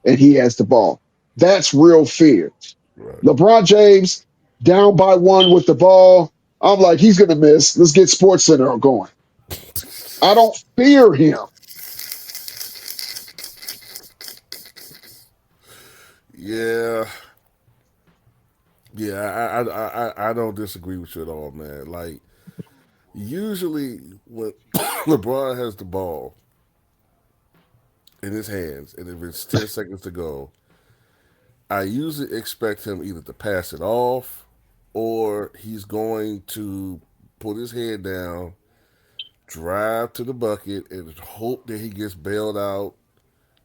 and he has the ball. That's real fear. Right. LeBron James down by one with the ball. I'm like, he's gonna miss. Let's get Sports Center going. I don't fear him. Yeah, yeah. I don't disagree with you at all, man. Like usually when LeBron has the ball in his hands, and if it's 10 seconds to go, I usually expect him either to pass it off or he's going to put his head down, drive to the bucket, and hope that he gets bailed out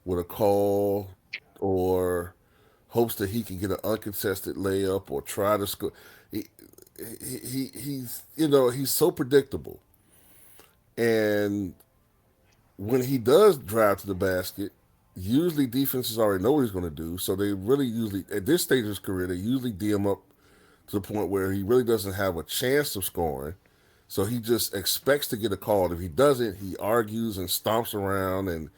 with a call or hopes that he can get an uncontested layup or try to score. He, he's so predictable. And when he does drive to the basket, usually defenses already know what he's going to do. So they really usually, at this stage of his career, they usually D him up to the point where he really doesn't have a chance of scoring. So he just expects to get a call. If he doesn't, he argues and stomps around. And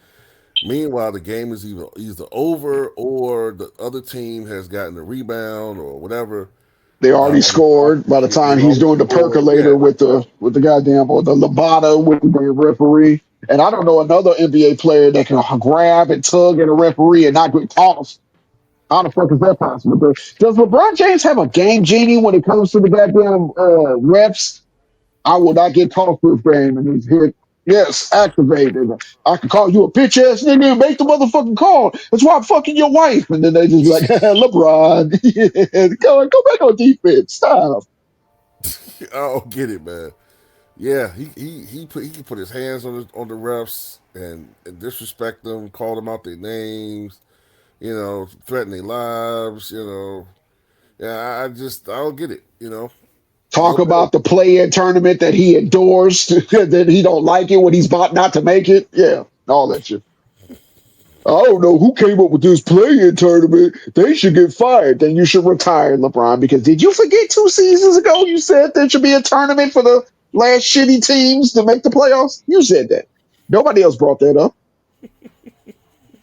meanwhile, the game is either over or the other team has gotten a rebound or whatever. They already scored by the time They've he's already doing the scored. Yeah, percolator with the goddamn or the Lobata with the damn referee. And I don't know another NBA player that can grab and tug at a referee and not get tossed. How the fuck is that possible? Does LeBron James have a game genie when it comes to the goddamn refs? I will not get tossed this game and he's hit. Yes, activated. I can call you a bitch ass nigga and make the motherfucking call. That's why I'm fucking your wife. And then they just be like, LeBron, yeah, go back on defense. Stop. I don't get it, man. Yeah, he can put his hands on the refs and disrespect them, call them out their names, threaten their lives, Yeah, I don't get it, Talk Go Bills. about the play-in tournament that he endorsed, that he don't like it when he's about not to make it. Yeah, all that shit. I don't know who came up with this play-in tournament. They should get fired. Then you should retire, LeBron. Because did you forget 2 seasons ago you said there should be a tournament for the last shitty teams to make the playoffs? You said that. Nobody else brought that up.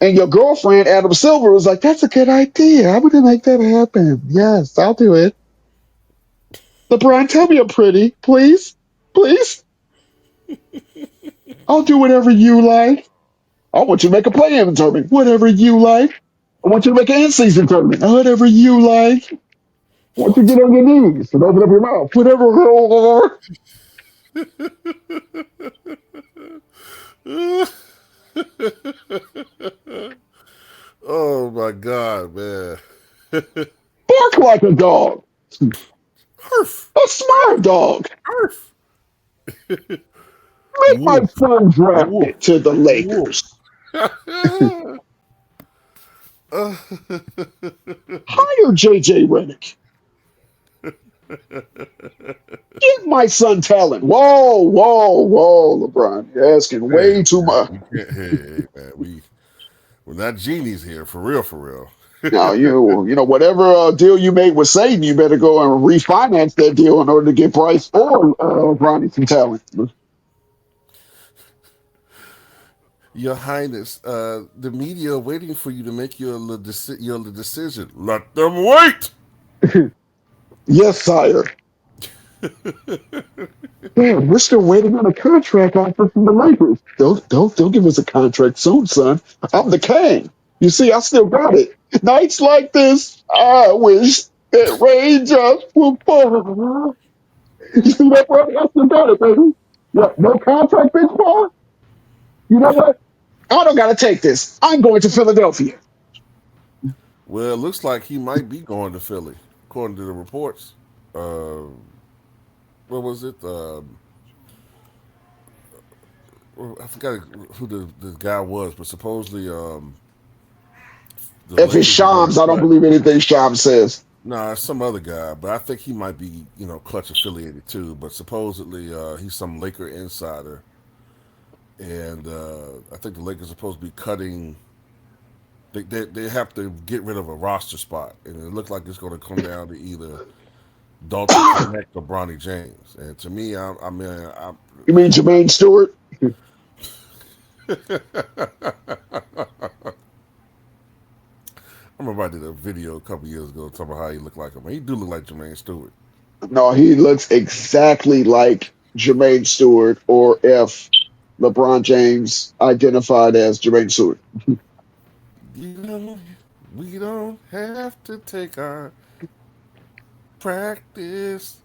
And your girlfriend, Adam Silver, was like, that's a good idea. I'm going to make that happen. Yes, I'll do it. LeBron, tell me I'm pretty, please. Please. I'll do whatever you like. I want you to make a play-in tournament. Whatever you like. I want you to make an in-season tournament. Whatever you like. I want you to get on your knees and open up your mouth. Whatever. Oh my God, man. Bark like a dog. Arf, A smart dog. arf. Make my Woof, son woof, drafted to the woof. Lakers. Hire JJ Redick. Give my son talent. Whoa, LeBron. You're asking Hey, way too man, much. we can't. Hey, man, we're not genies here, for real, for real. Now, whatever deal you made with Satan, you better go and refinance that deal in order to get Bryce or Bronny some talent. Your Highness, the media are waiting for you to make your decision. Let them wait. Yes, sire. Damn, we're still waiting on a contract offer from the Lakers. Don't give us a contract soon, son. I'm the king. You see, I still got it. Nights like this, I wish that rain just would fall. You see that, brother? I still got it, baby. Yeah, no contract, bitch, Paul. You know what? I don't got to take this. I'm going to Philadelphia. Well, it looks like he might be going to Philly, according to the reports. Uh, what was it? Well, I forgot who the guy was, but supposedly the If it's Lakers are going to Shams, I don't cut. believe anything Shams says. Nah, it's some other guy, but I think he might be, Clutch affiliated too. But supposedly he's some Laker insider, and I think the Lakers are supposed to be cutting. They have to get rid of a roster spot, and it looks like it's going to come down to either Dalton Connect or Bronny James. And to me, You mean Jermaine Stewart? I remember I did a video a couple years ago talking about how he looked like him. He do look like Jermaine Stewart. No, he looks exactly like Jermaine Stewart, or if LeBron James identified as Jermaine Stewart. You know, we don't have to take our practice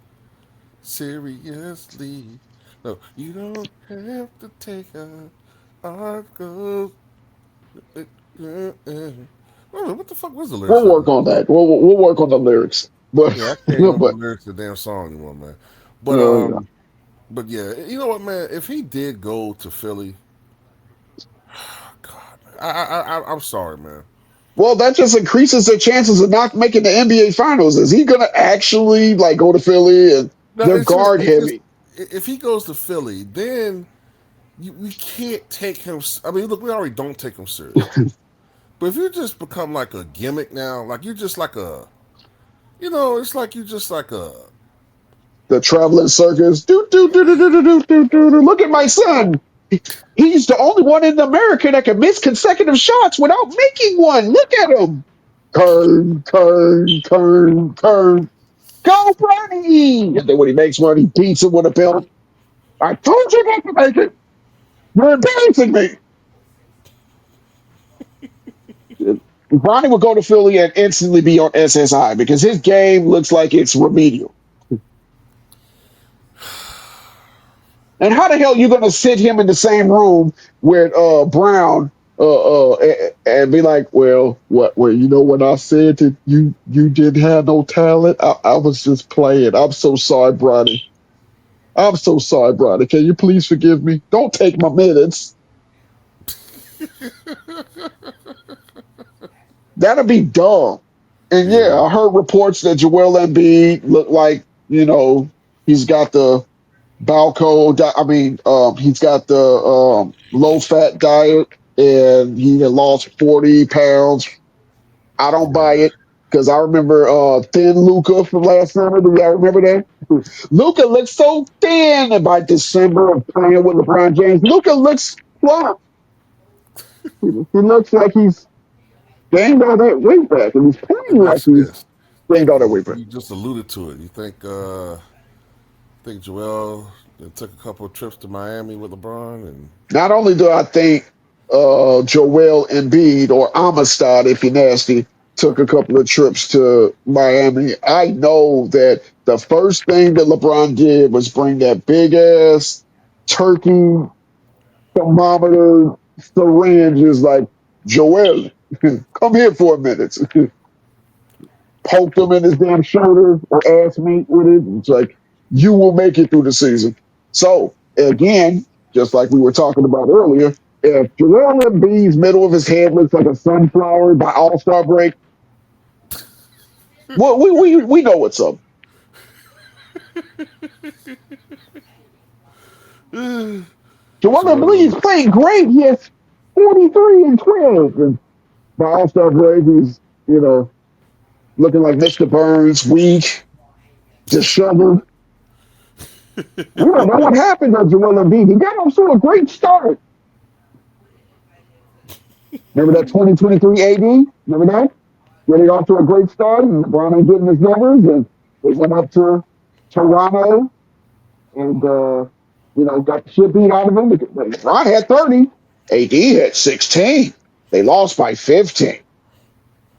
seriously. No, you don't have to take our goals. What the fuck was the lyrics We'll of work that? on that. We'll work on the lyrics. But Yeah, I can't remember the but lyrics of the damn song anymore, man. But yeah. but yeah, you know what, man? If he did go to Philly, God, man, I'm sorry, man. Well, that just increases their chances of not making the NBA Finals. Is he going to actually like go to Philly and No, they're guard it's just heavy? if he goes to Philly, then we can't take him. I mean, look, we already don't take him seriously. But if you just become like a gimmick now, like you're just like it's like you just like a. The traveling circus. Do, do, do, do, do, do, do, do, do, do. Look at my son. He's the only one in America that can miss consecutive shots without making one. Look at him. Kern, Kern, Kern, Kern. Go, Brady! And then when he makes one, he beats him with a belt. I told you not to make it. You're embarrassing me. Ronnie would go to Philly and instantly be on SSI because his game looks like it's remedial. And how the hell are you going to sit him in the same room with Brown and be like, well, what? Well, you know what I said that you didn't have no talent. I was just playing. I'm so sorry, Bronny. I'm so sorry, Bronny. Can you please forgive me? Don't take my minutes. That'd be dumb. And yeah, Yeah, I heard reports that Joel Embiid looked like he's got the I mean, he's got the low fat diet, and he had lost 40 pounds. I don't buy yeah. it because I remember thin Luca from last summer. Do y'all remember that? Luca looks so thin, and by December of playing with LeBron James, Luca looks plump. He looks like he's gained all that weight back, and he's Let playing me like ask you he's this: gained all that weight back. you just alluded to it. You think Joel took a couple of trips to Miami with LeBron and Not only do I think Joel Embiid or Amistad, if you're nasty, took a couple of trips to Miami, I know that the first thing that LeBron did was bring that big ass turkey thermometer syringe. Is like, Joel, come here for a minute. Poked him in his damn shoulder or ass meat with it. It's like, you will make it through the season. So again, just like we were talking about earlier, if Joel Embiid's middle of his head looks like a sunflower by All Star break, well, we know what's up. Joel Joel? Embiid's playing great. He has 43 and 12, and by All Star break, he's looking like Mr. Burns, weak, disheveled. We don't know what happened to Joel Embiid. He got off to a great start. Remember that 2023 AD? Remember that? Getting off to a great start, and LeBron ain't getting his numbers, and they went up to Toronto and got the shit beat out of him. LeBron had 30, AD had 16. They lost by 15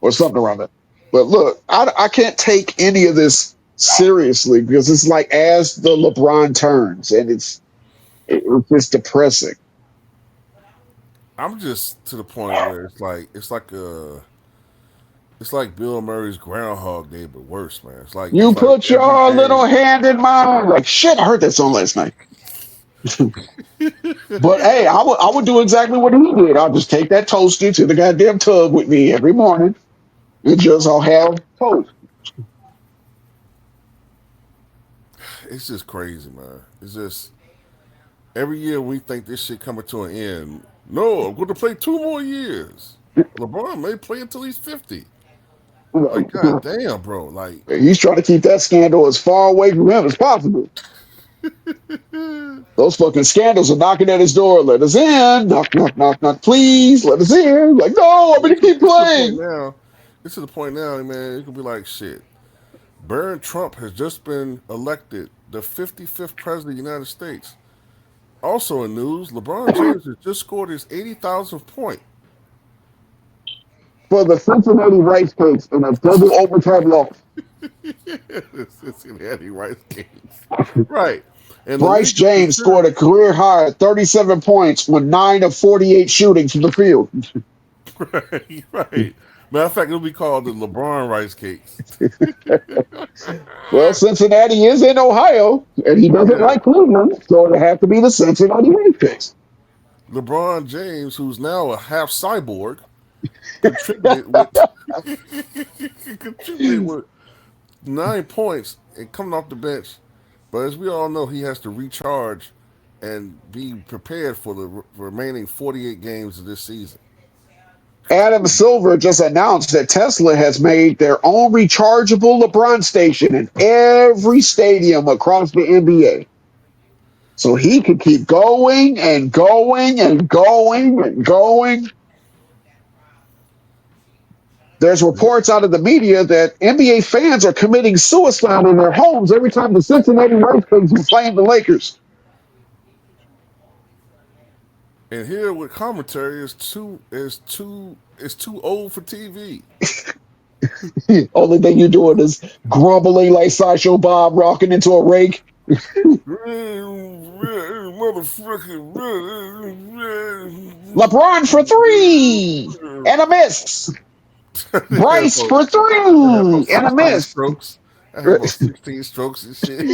or something around that. But look, I can't take any of this seriously because it's like as the LeBron turns, and it's just depressing. I'm just to the point where it's like Bill Murray's Groundhog Day, but worse, man. You It's like put every your little day. hand in mine. Like shit, I heard that song last night. But hey, I would do exactly what he did. I'll just take that toaster to the goddamn tub with me every morning and just I'll have toast. It's just crazy, man. It's just every year we think this shit coming to an end. No, I'm going to play 2 more years. LeBron may play until he's 50. Like, god damn, bro. Like, He's trying to keep that scandal as far away from him as possible. Those fucking scandals are knocking at his door. Let us in. Knock, knock, knock, knock. Please, let us in. Like, no, I'm gonna keep it's to the point playing. now. It's to the point now, man. It could be like shit. Barron Trump has just been elected the 55th president of the United States. Also in news, LeBron James has just scored his 80,000th point. For the Cincinnati Rice Cakes in a double overtime loss. The Cincinnati Rice Kings. Right. And the Bryce league is James scored considering a career high 37 points with 9 of 48 shooting from the field. right, right. Matter of fact, it'll be called the LeBron Rice Cakes. Well, Cincinnati is in Ohio, and he doesn't Yeah. like Cleveland, so it'll have to be the Cincinnati Rice Cakes. LeBron James, who's now a half cyborg, contributed with contributed with 9 points and coming off the bench. But as we all know, he has to recharge and be prepared for the remaining 48 games of this season. Adam Silver just announced that Tesla has made their own rechargeable LeBron station in every stadium across the NBA. So he could keep going and going and going and going. There's reports out of the media that NBA fans are committing suicide in their homes every time the Cincinnati Rice Kings are playing the Lakers. And here with commentary is too old for TV. Only thing you're doing is grumbling like Sideshow Bob rocking into a rake. LeBron for three and a miss. Bryce for I had about three and a 16 miss. strokes. I had about 16 strokes and shit.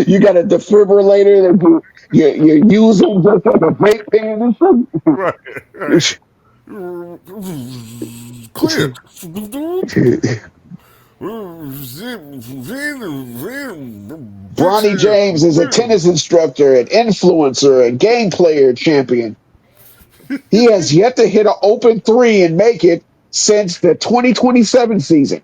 You got a defibrillator that you're using just like a vape pen and Right, right. shit. Clear. Bronny James is a tennis instructor, an influencer, a game player champion. He has yet to hit an open three and make it since the 2027 season.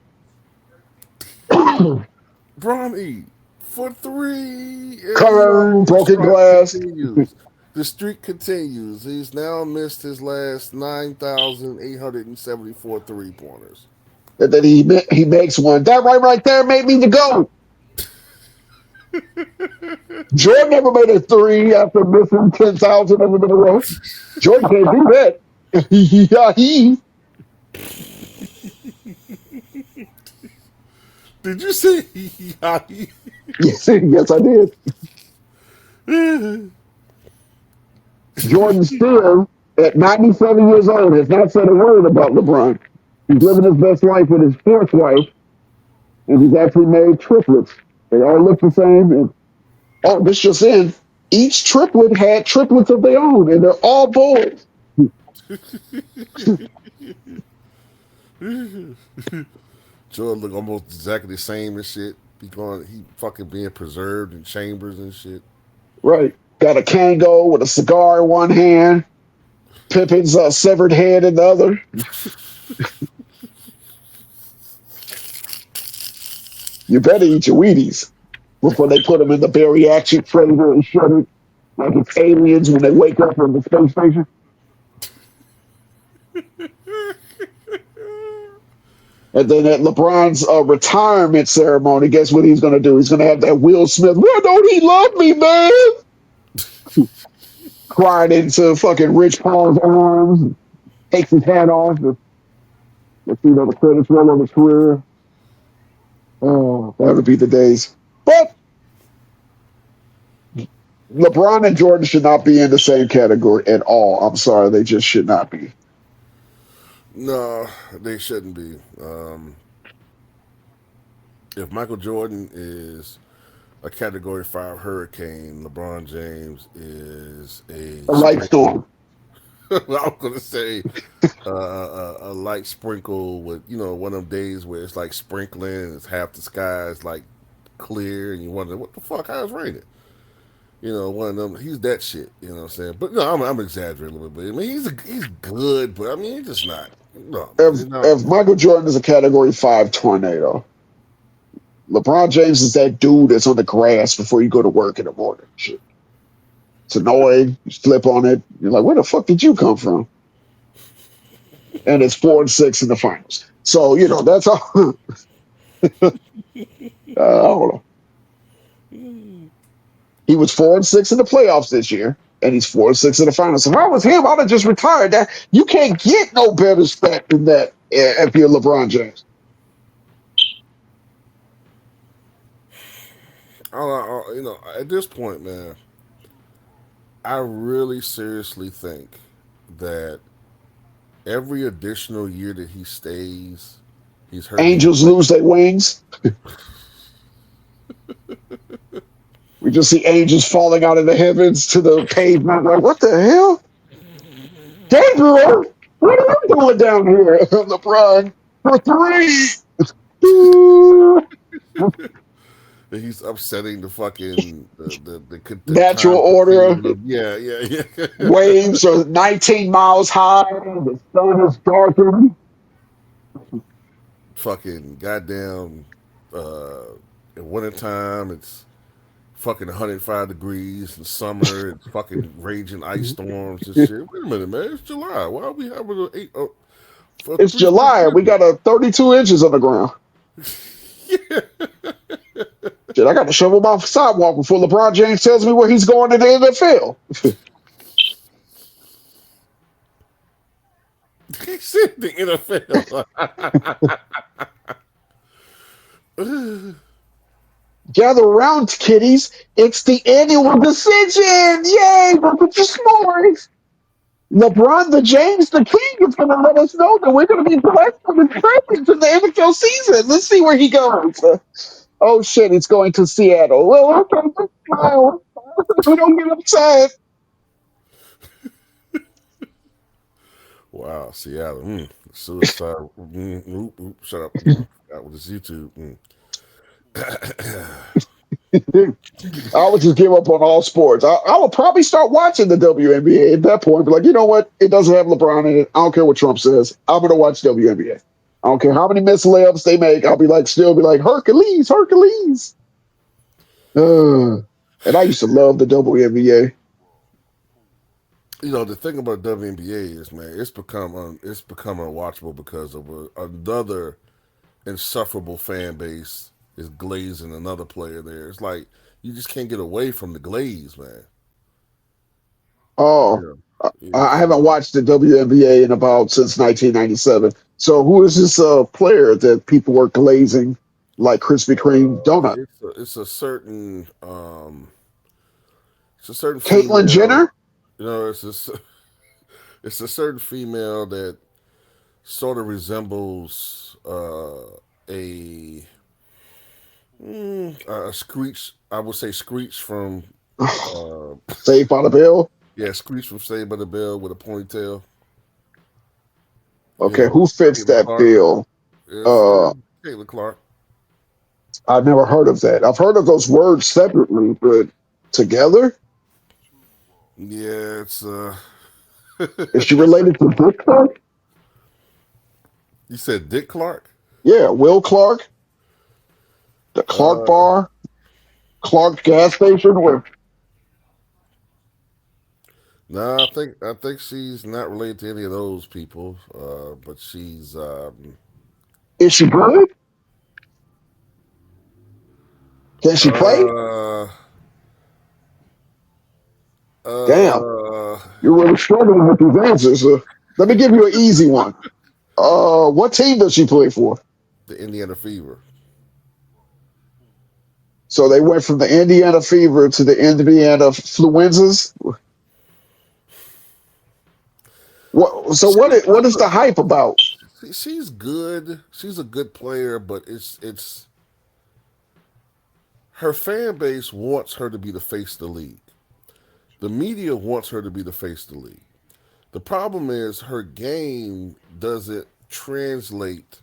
Bronny for three, and we all know Curve, the broken strike glass. continues. The streak continues. He's now missed his last 9,874 three-pointers. And then he makes one. That right there made me the GOAT. Jordan never made a three after missing 10,000 of them in a row. Jordan can't do that. Yeah, Did you say Yachty? yes, I did. Jordan still, at 97 years old, has not said a word about LeBron. He's living his best life with his fourth wife, and he's actually made triplets. They all look the same. And, oh, this just in. Each triplet had triplets of their own, and they're all boys. Jordan look almost exactly the same and shit. He fucking being preserved in chambers and shit. Right. Got a Kango with a cigar in one hand, Pippin's severed head in the other. You better eat your Wheaties before they put them in the bariatric freezer and shut it like it's aliens when they wake up from the space station. And then at LeBron's retirement ceremony, guess what he's going to do? He's going to have that Will Smith, why don't he love me, man? Crying into fucking Rich Paul's arms, takes his hat off. Let's see the credits roll of his career. Oh, that would be the days. But LeBron and Jordan should not be in the same category at all. I'm sorry, they just should not be. No, they shouldn't be. If Michael Jordan is a Category 5 hurricane, LeBron James is a A light storm. I'm gonna say a light sprinkle with one of them days where it's like sprinkling, and it's half the sky is like clear, and you wonder what the fuck, how it's raining. One of them. He's that shit. You know what I'm saying? But no, I'm exaggerating a little bit. I mean, he's good, but I mean, he's just not. No, man, If he's not. if Michael Jordan is a Category 5 tornado, LeBron James is that dude that's on the grass before you go to work in the morning. Shit. It's annoying. You flip on it. You're like, where the fuck did you come from? And it's 4-6 in the finals. So that's all. I don't know. He was 4-6 in the playoffs this year, and he's 4-6 in the finals. If I was him, I'd have just retired. That you can't get no better stat than that if you're LeBron James. At this point, man, I really seriously think that every additional year that he stays, he's hurting his Angels brain. lose their wings. We just see angels falling out of the heavens to the pavement. Like, what the hell? Gabriel, what are you doing down here? LeBron for three. He's upsetting the fucking the Natural time order. continuum. Yeah, yeah, yeah. Waves are 19 miles high. The sun is darkened. Fucking goddamn. In wintertime, it's fucking 105 degrees. In summer, it's fucking raging ice storms and shit. Wait a minute, man. It's July. Why are we having an for It's three straight July. We got a 32 inches on the ground. years? Shit, I got to shovel my sidewalk before LeBron James tells me where he's going in the NFL. He said the NFL. Gather around, kiddies. It's the annual decision. Yay! Look at your s'mores. LeBron, the James, the King is going to let us know that we're going to be blessed with presents in the NFL season. Let's see where he goes. Oh, shit, he's going to Seattle. Well, okay, just smile. We don't get upset. Wow, Seattle. Suicide. Shut up. Forgot what is YouTube. I would just give up on all sports. I would probably start watching the WNBA at that point. Be like, you know what? It doesn't have LeBron in it. I don't care what Trump says. I'm going to watch WNBA. I don't care how many missed layups they make. I'll be like, still be like, Hercules, Hercules. And I used to love the WNBA. The thing about WNBA is, man, it's become unwatchable because of another insufferable fan base is glazing another player there. It's like you just can't get away from the glaze, man. Oh, Yeah, I it's haven't watched the WNBA in about since 1997. So who is this player that people were glazing like Krispy Kreme donut? it's a certain Caitlyn female. Jenner? It's a certain female that sort of resembles a Screech. I would say Screech from uh, Saved by the Bell? Screech from Saved by the Bell with a ponytail. Okay, who fits Caitlin that Clark. bill? It's Uh, Caitlin Clark. I've never heard of that. I've heard of those words separately, but together? Yeah, it's Is she related to Dick Clark? You said Dick Clark? Yeah, Will Clark, the Clark Uh, Bar, Clark gas station. Where no, I think she's not related to any of those people. But she's is she good? Can she play? uh Damn, uh you're really struggling with these answers. Let me give you an easy one. What team does she play for? the Indiana Fever. So they went from the Indiana fever to the Indiana fluenzas. What? So She, what is the hype about? she's good. She's a good player, but it's her fan base wants her to be the face of the league. The media wants her to be the face of the league. The problem is her game doesn't translate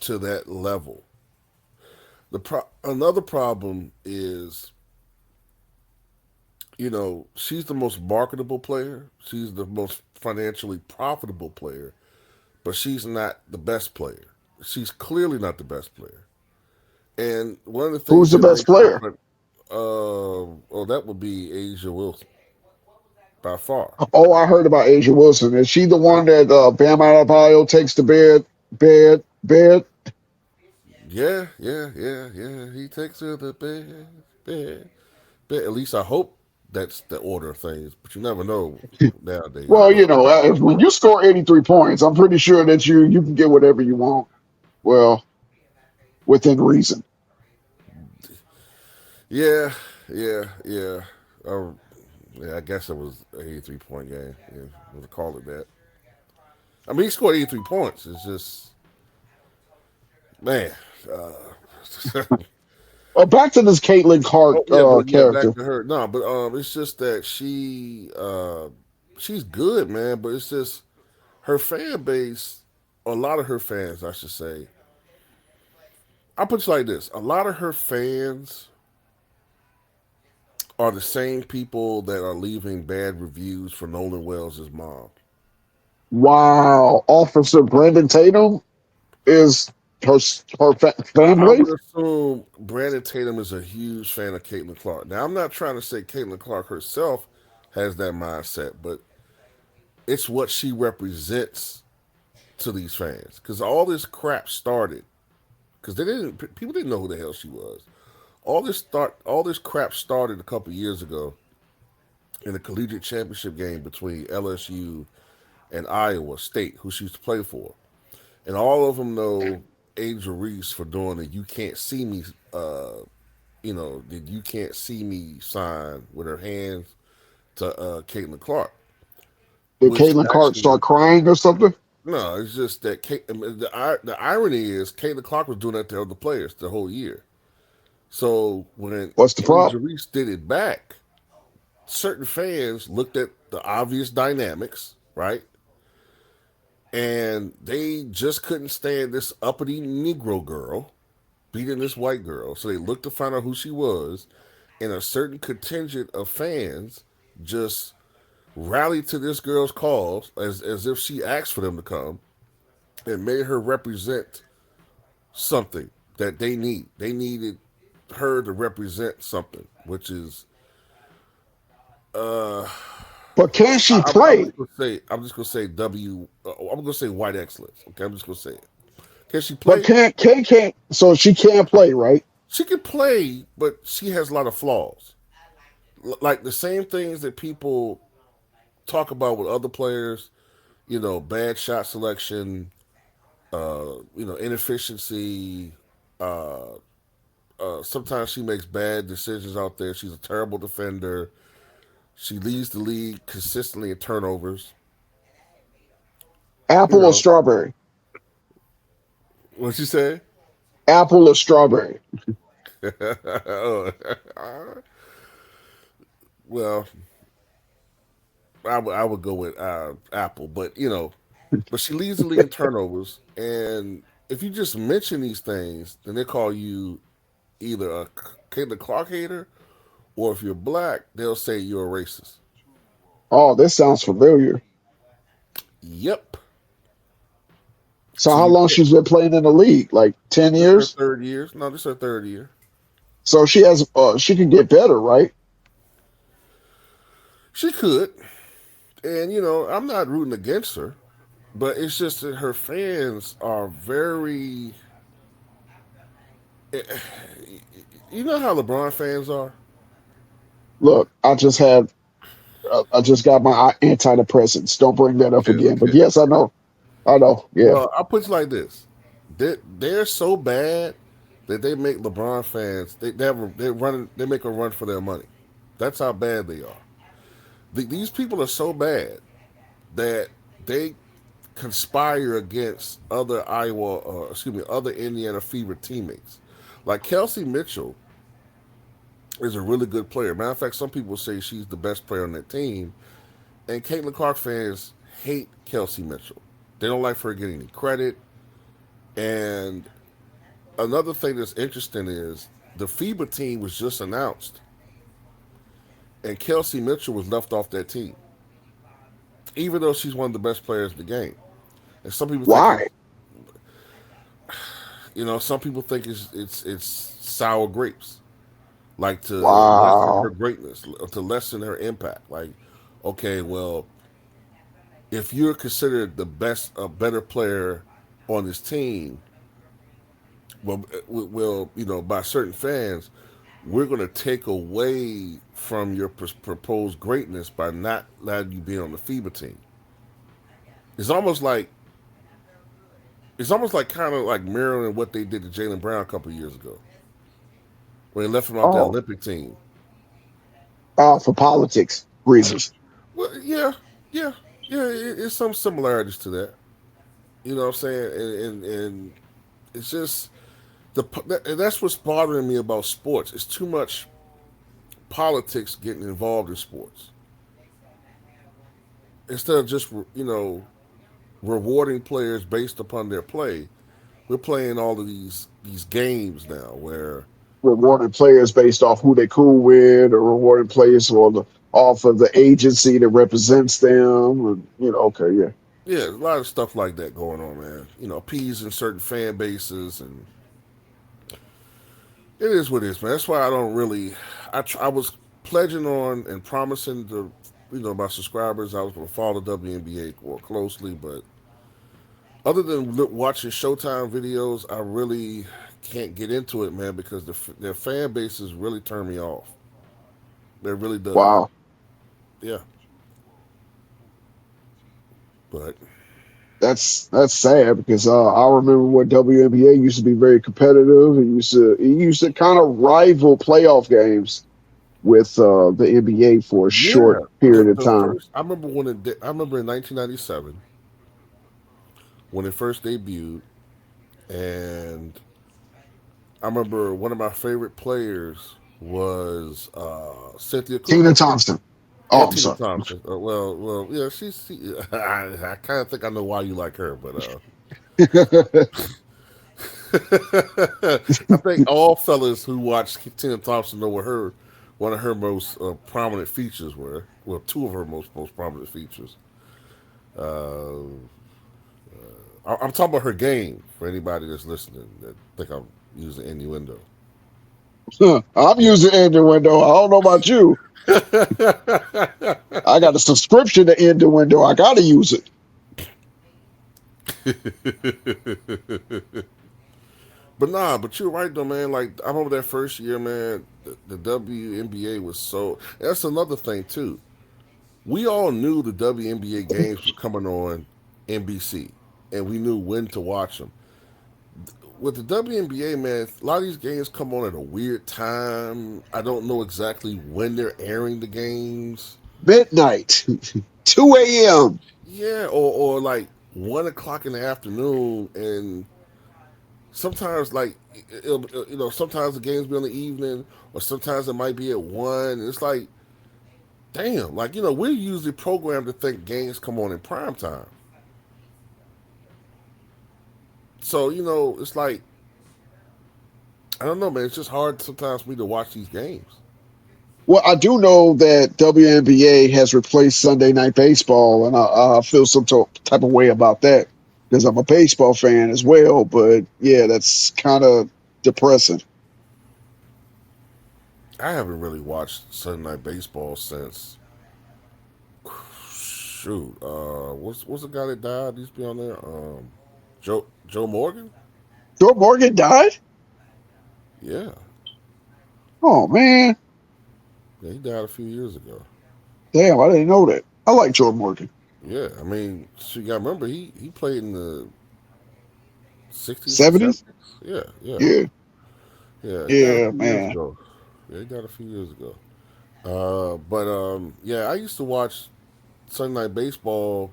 to that level. Another problem is, she's the most marketable player. She's the most financially profitable player, but she's not the best player. She's clearly not the best player. And one of the Who's things the that best makes her, player? that would be Asia Wilson by far. Oh, I heard about Asia Wilson. Is she the one that Bam Adebayo takes to bed? Yeah. He takes her to the bed. At least I hope that's the order of things, but you never know nowadays. Well, But when you score 83 points, I'm pretty sure that you can get whatever you want. Well, within reason. yeah, yeah. Um, yeah, I guess it was an 83-point game. Yeah, we'll call it that. I mean, he scored 83 points. It's just, man. Uh, Back to this Caitlin Clark oh yeah, but yeah, back character. to her. No, but it's just that she's good, man. But it's just her fan base. A lot of her fans, I should say. I'll put it like this: a lot of her fans are the same people that are leaving bad reviews for Nolan Wells' mom. Wow, Officer Brandon Tatum is her I family. would assume Brandon Tatum is a huge fan of Caitlin Clark. Now, I'm not trying to say Caitlin Clark herself has that mindset, but it's what she represents to these fans. Because all this crap started because people didn't know who the hell she was. All this crap started a couple years ago in a collegiate championship game between LSU and Iowa State, who she used to play for, and all of them know Angel Reese for doing the "You Can't See Me," the "You Can't See Me" sign with her hands to Caitlin Clark, Did which Caitlin Clark actually start crying or something? no, it's just that the irony is Caitlin Clark was doing that to other players the whole year. So when What's the Angel problem? Reese did it back, certain fans looked at the obvious dynamics, right? And they just couldn't stand this uppity Negro girl beating this white girl. So they looked to find out who she was. And a certain contingent of fans just rallied to this girl's cause as if she asked for them to come and made her represent something that they need. They needed her to represent something, which is uh But can she I'm play? just gonna say I'm gonna say white excellence. Okay, I'm just gonna say it. Can she But play? can't so she can't play, right? She can play, but she has a lot of flaws. Like the same things that people talk about with other players, bad shot selection, inefficiency. Uh, Sometimes she makes bad decisions out there. She's a terrible defender. She leads the league consistently in turnovers. You Apple or know strawberry? what she say? Apple or strawberry? Oh, well, I would go with Apple, but but she leads the league in turnovers. And if you just mention these things, then they call you either a Caitlin Clark hater, or if you're black, they'll say you're a racist. Oh, this sounds familiar. Yep. So So how you long can't. she's been playing in the league? Like 10 This is her years? third year. No, this is her third year. So she can get better, right? She could, and I'm not rooting against her, but it's just that her fans are very. You know how LeBron fans are. Look, I just got my antidepressants. Don't bring that up Okay, again. But okay. yes, I know. Yeah. Well, I'll put it like this: they're so bad they make LeBron fans they make a run for their money. That's how bad they are. These people are so bad that they conspire against other Indiana Fever teammates. Like Kelsey Mitchell is a really good player. Matter of fact, some people say she's the best player on that team. And Caitlin Clark fans hate Kelsey Mitchell. They don't like her getting any credit. And another thing that's interesting is the FIBA team was just announced, and Kelsey Mitchell was left off that team, even though she's one of the best players in the game. And some people think Why? it's, some people think it's sour grapes, like to lessen her Wow. greatness, to lessen her impact. Like, okay, well, if you're considered a better player on this team, by certain fans, we're going to take away from your proposed greatness by not letting you be on the FIBA team. It's almost like kind of like mirroring what they did to Jalen Brown a couple of years ago when they left him off the Oh, Olympic team. for politics reasons. Well, yeah, yeah, yeah. It's some similarities to that. You know what I'm saying? And it's just and that's what's bothering me about sports. It's too much politics getting involved in sports instead of just rewarding players based upon their play. We're playing all of these games now where Rewarding players based off who they cool with, or rewarding players off of the agency that represents them. And, okay, yeah. yeah, a lot of stuff like that going on, man. Appeasing certain fan bases, and it is what it is, man. That's why I don't really. I was pledging on and promising to my subscribers I was going to follow the WNBA more closely, but other than watching Showtime videos, I really can't get into it, man, because their fan bases really turn me off. It really does. Wow. Yeah, but That's sad because I remember when WNBA used to be very competitive. It used to kind of rival playoff games with the NBA for a yeah, short period of the time. first I remember I remember in 1997 when it first debuted, and I remember one of my favorite players was Cynthia Tina Cooper Thompson. Oh, and I'm Tina sorry. Thompson. Well, yeah, I kind of think I know why you like her, but I think all fellas who watch Tina Thompson know what her one of her most prominent features were. Well, two of her most prominent features. Uh, I'm talking about her game for anybody that's listening that think I'm using innuendo. I'm Yeah. using Innuendo. I don't know about you. I got a subscription to Innuendo. I got to use it. But nah, but you're right though, man. Like I remember that first year, man. The WNBA was so. That's another thing too. We all knew the WNBA games were coming on NBC, and we knew when to watch them. With the WNBA, man, a lot of these games come on at a weird time. I don't know exactly when they're airing the games. Midnight, 2 a.m. Yeah, or like 1 o'clock in the afternoon, and sometimes sometimes the games be on the evening, or sometimes it might be at 1. And it's like, damn, like we're usually programmed to think games come on in prime time. So it's like I don't know, man. It's just hard sometimes for me to watch these games. Well, I do know that WNBA has replaced Sunday Night Baseball, and I feel some type of way about that because I'm a baseball fan as well. But yeah, that's kind of depressing. I haven't really watched Sunday Night Baseball since shoot. What's the guy that died? He used to be on there. Joe Morgan. Joe Morgan died? Yeah, Oh, man. yeah, he died a few years ago. Damn, I didn't know that. I like Joe Morgan. Yeah, I mean, so you got to remember he played in the 60s and 70s? 70s. Yeah, yeah. Yeah. Yeah, he died a Yeah, few years man. ago. Yeah, he died a few years ago. But yeah, I used to watch Sunday Night Baseball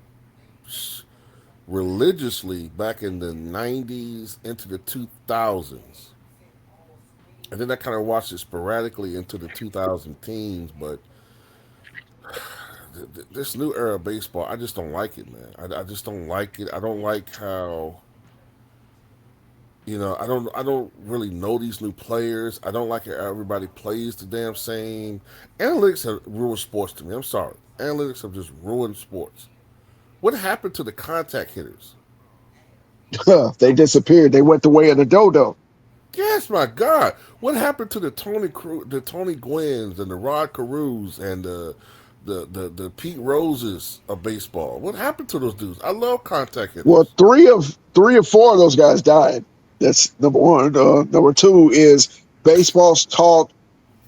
religiously back in the '90s into the 2000s, and then I kind of watched it sporadically into the 2000 teens. But this new era of baseball, I just don't like it, man. I just don't like it. I don't like how I don't really know these new players. I don't like how everybody plays the damn same. Analytics have ruined sports to me. I'm sorry. Analytics have just ruined sports. What happened to the contact hitters? They disappeared. They went the way of the dodo. Yes, my God. What happened to the Tony Gwynns and the Rod Carews and the Pete Roses of baseball? What happened to those dudes? I love contact Well, hitters. three or four of those guys died. That's number one. Number two is baseball's taught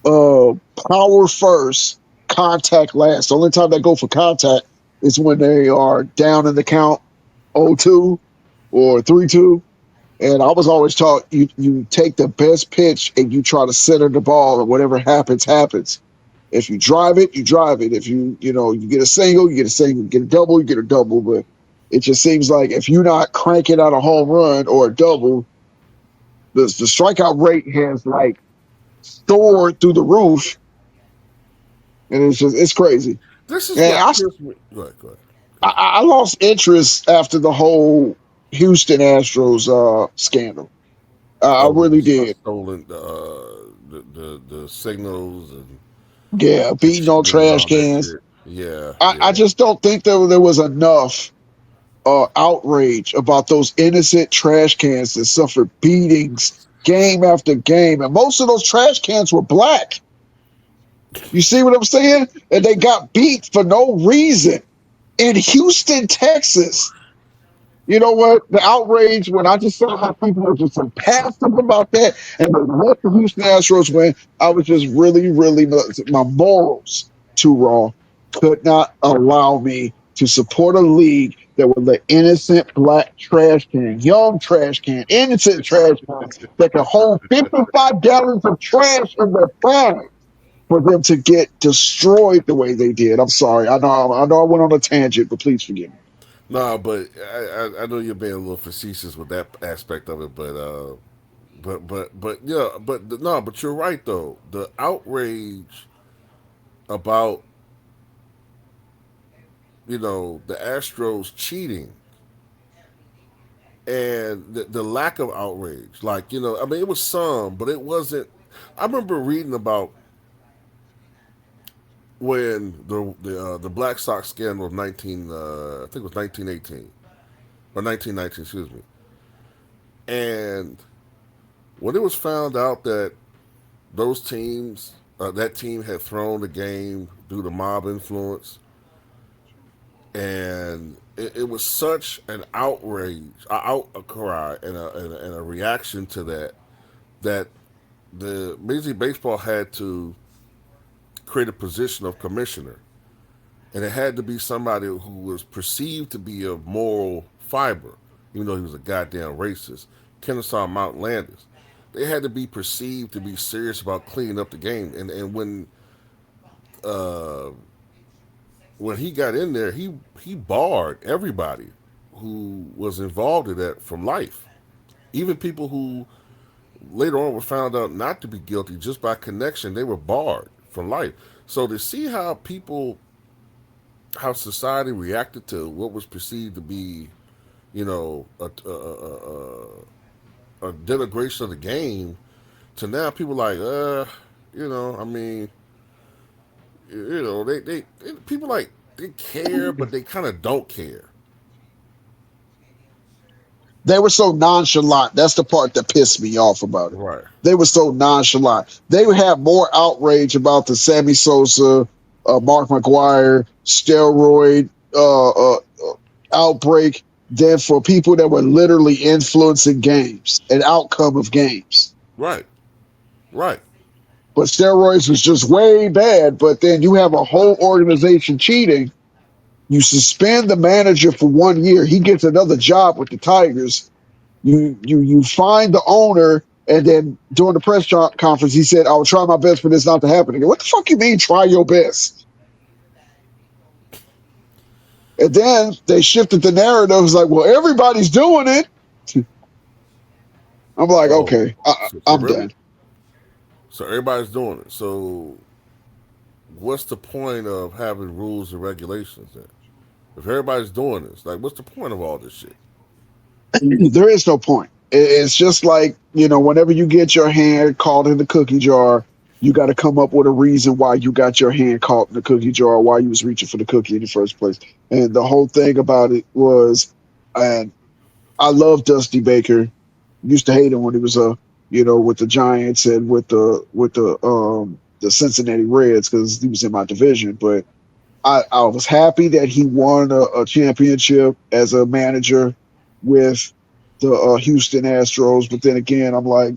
uh, power first, contact last. The only time they go for contact is when they are down in the count 0-2 or 3-2. And I was always taught you take the best pitch and you try to center the ball, and whatever happens, happens. If you drive it, you drive it. If you get a single, you get a single. You get a double, you get a double. But it just seems like if you're not cranking out a home run or a double, the strikeout rate has like soared through the roof, and it's crazy. This is And what kills me. Go ahead, go ahead, go ahead. I lost interest after the whole Houston Astros scandal. I Oh, with really the did. stolen the signals Yeah, and beating on cheating and trash all that cans. shit. Yeah, I yeah. just don't think there was enough outrage about those innocent trash cans that suffered beatings game after game, and most of those trash cans were black. You see what I'm saying? And they got beat for no reason in Houston, Texas. You know what? The outrage when I just saw how people were just so passive about that, and then let the Houston Astros win, I was just really, really my morals too raw. Could not allow me to support a league that would let innocent black trash can, young trash can, innocent trash can that can hold 55 gallons of trash in their prime for them to get destroyed the way they did. I'm sorry. I know I went on a tangent, but please forgive me. No, but I know you're being a little facetious with that aspect of it, but yeah, no, but you're right though. The outrage about the Astros cheating and the lack of outrage, like I mean, it was some, but it wasn't. I remember reading about when the Black Sox scandal of 19 I think it was 1918 or 1919, excuse me, and when it was found out that those teams, that team had thrown the game due to mob influence, and it was such an outrage, outcry, and a reaction to that the Major League Baseball had to create a position of commissioner, and it had to be somebody who was perceived to be of moral fiber, even though he was a goddamn racist. Kennesaw Mount Landis. They had to be perceived to be serious about cleaning up the game, and uh, when he got in there, he barred everybody who was involved in that from life. Even people who later on were found out not to be guilty just by connection, they were barred from life. So to see how society reacted to what was perceived to be, a denigration of the game, to now people like, I mean, they people like they care, but they kind of don't care. They were so nonchalant. That's the part that pissed me off about it. Right. They were so nonchalant. They would have more outrage about the Sammy Sosa, Mark McGuire steroid outbreak than for people that were literally influencing games and outcome of games. Right. Right. But steroids was just way bad. But then you have a whole organization cheating. You suspend the manager for 1 year. He gets another job with the Tigers. You find the owner And then during the conference, he said, "I will try my best for this not to happen again." What the fuck you mean, try your best? And then they shifted the narrative. It was like, well, everybody's doing it. I'm like, Oh, okay, so I'm really? done. So everybody's doing it. So what's the point of having rules and regulations then? If everybody's doing this, like, what's the point of all this shit? There is no point. It's just like, whenever you get your hand caught in the cookie jar, you got to come up with a reason why you got your hand caught in the cookie jar, why you was reaching for the cookie in the first place. And the whole thing about it was, and I love Dusty Baker. Used to hate him when he was with the Giants and with the Cincinnati Reds because he was in my division. But I was happy that he won a championship as a manager with the Houston Astros. But then again, I'm like,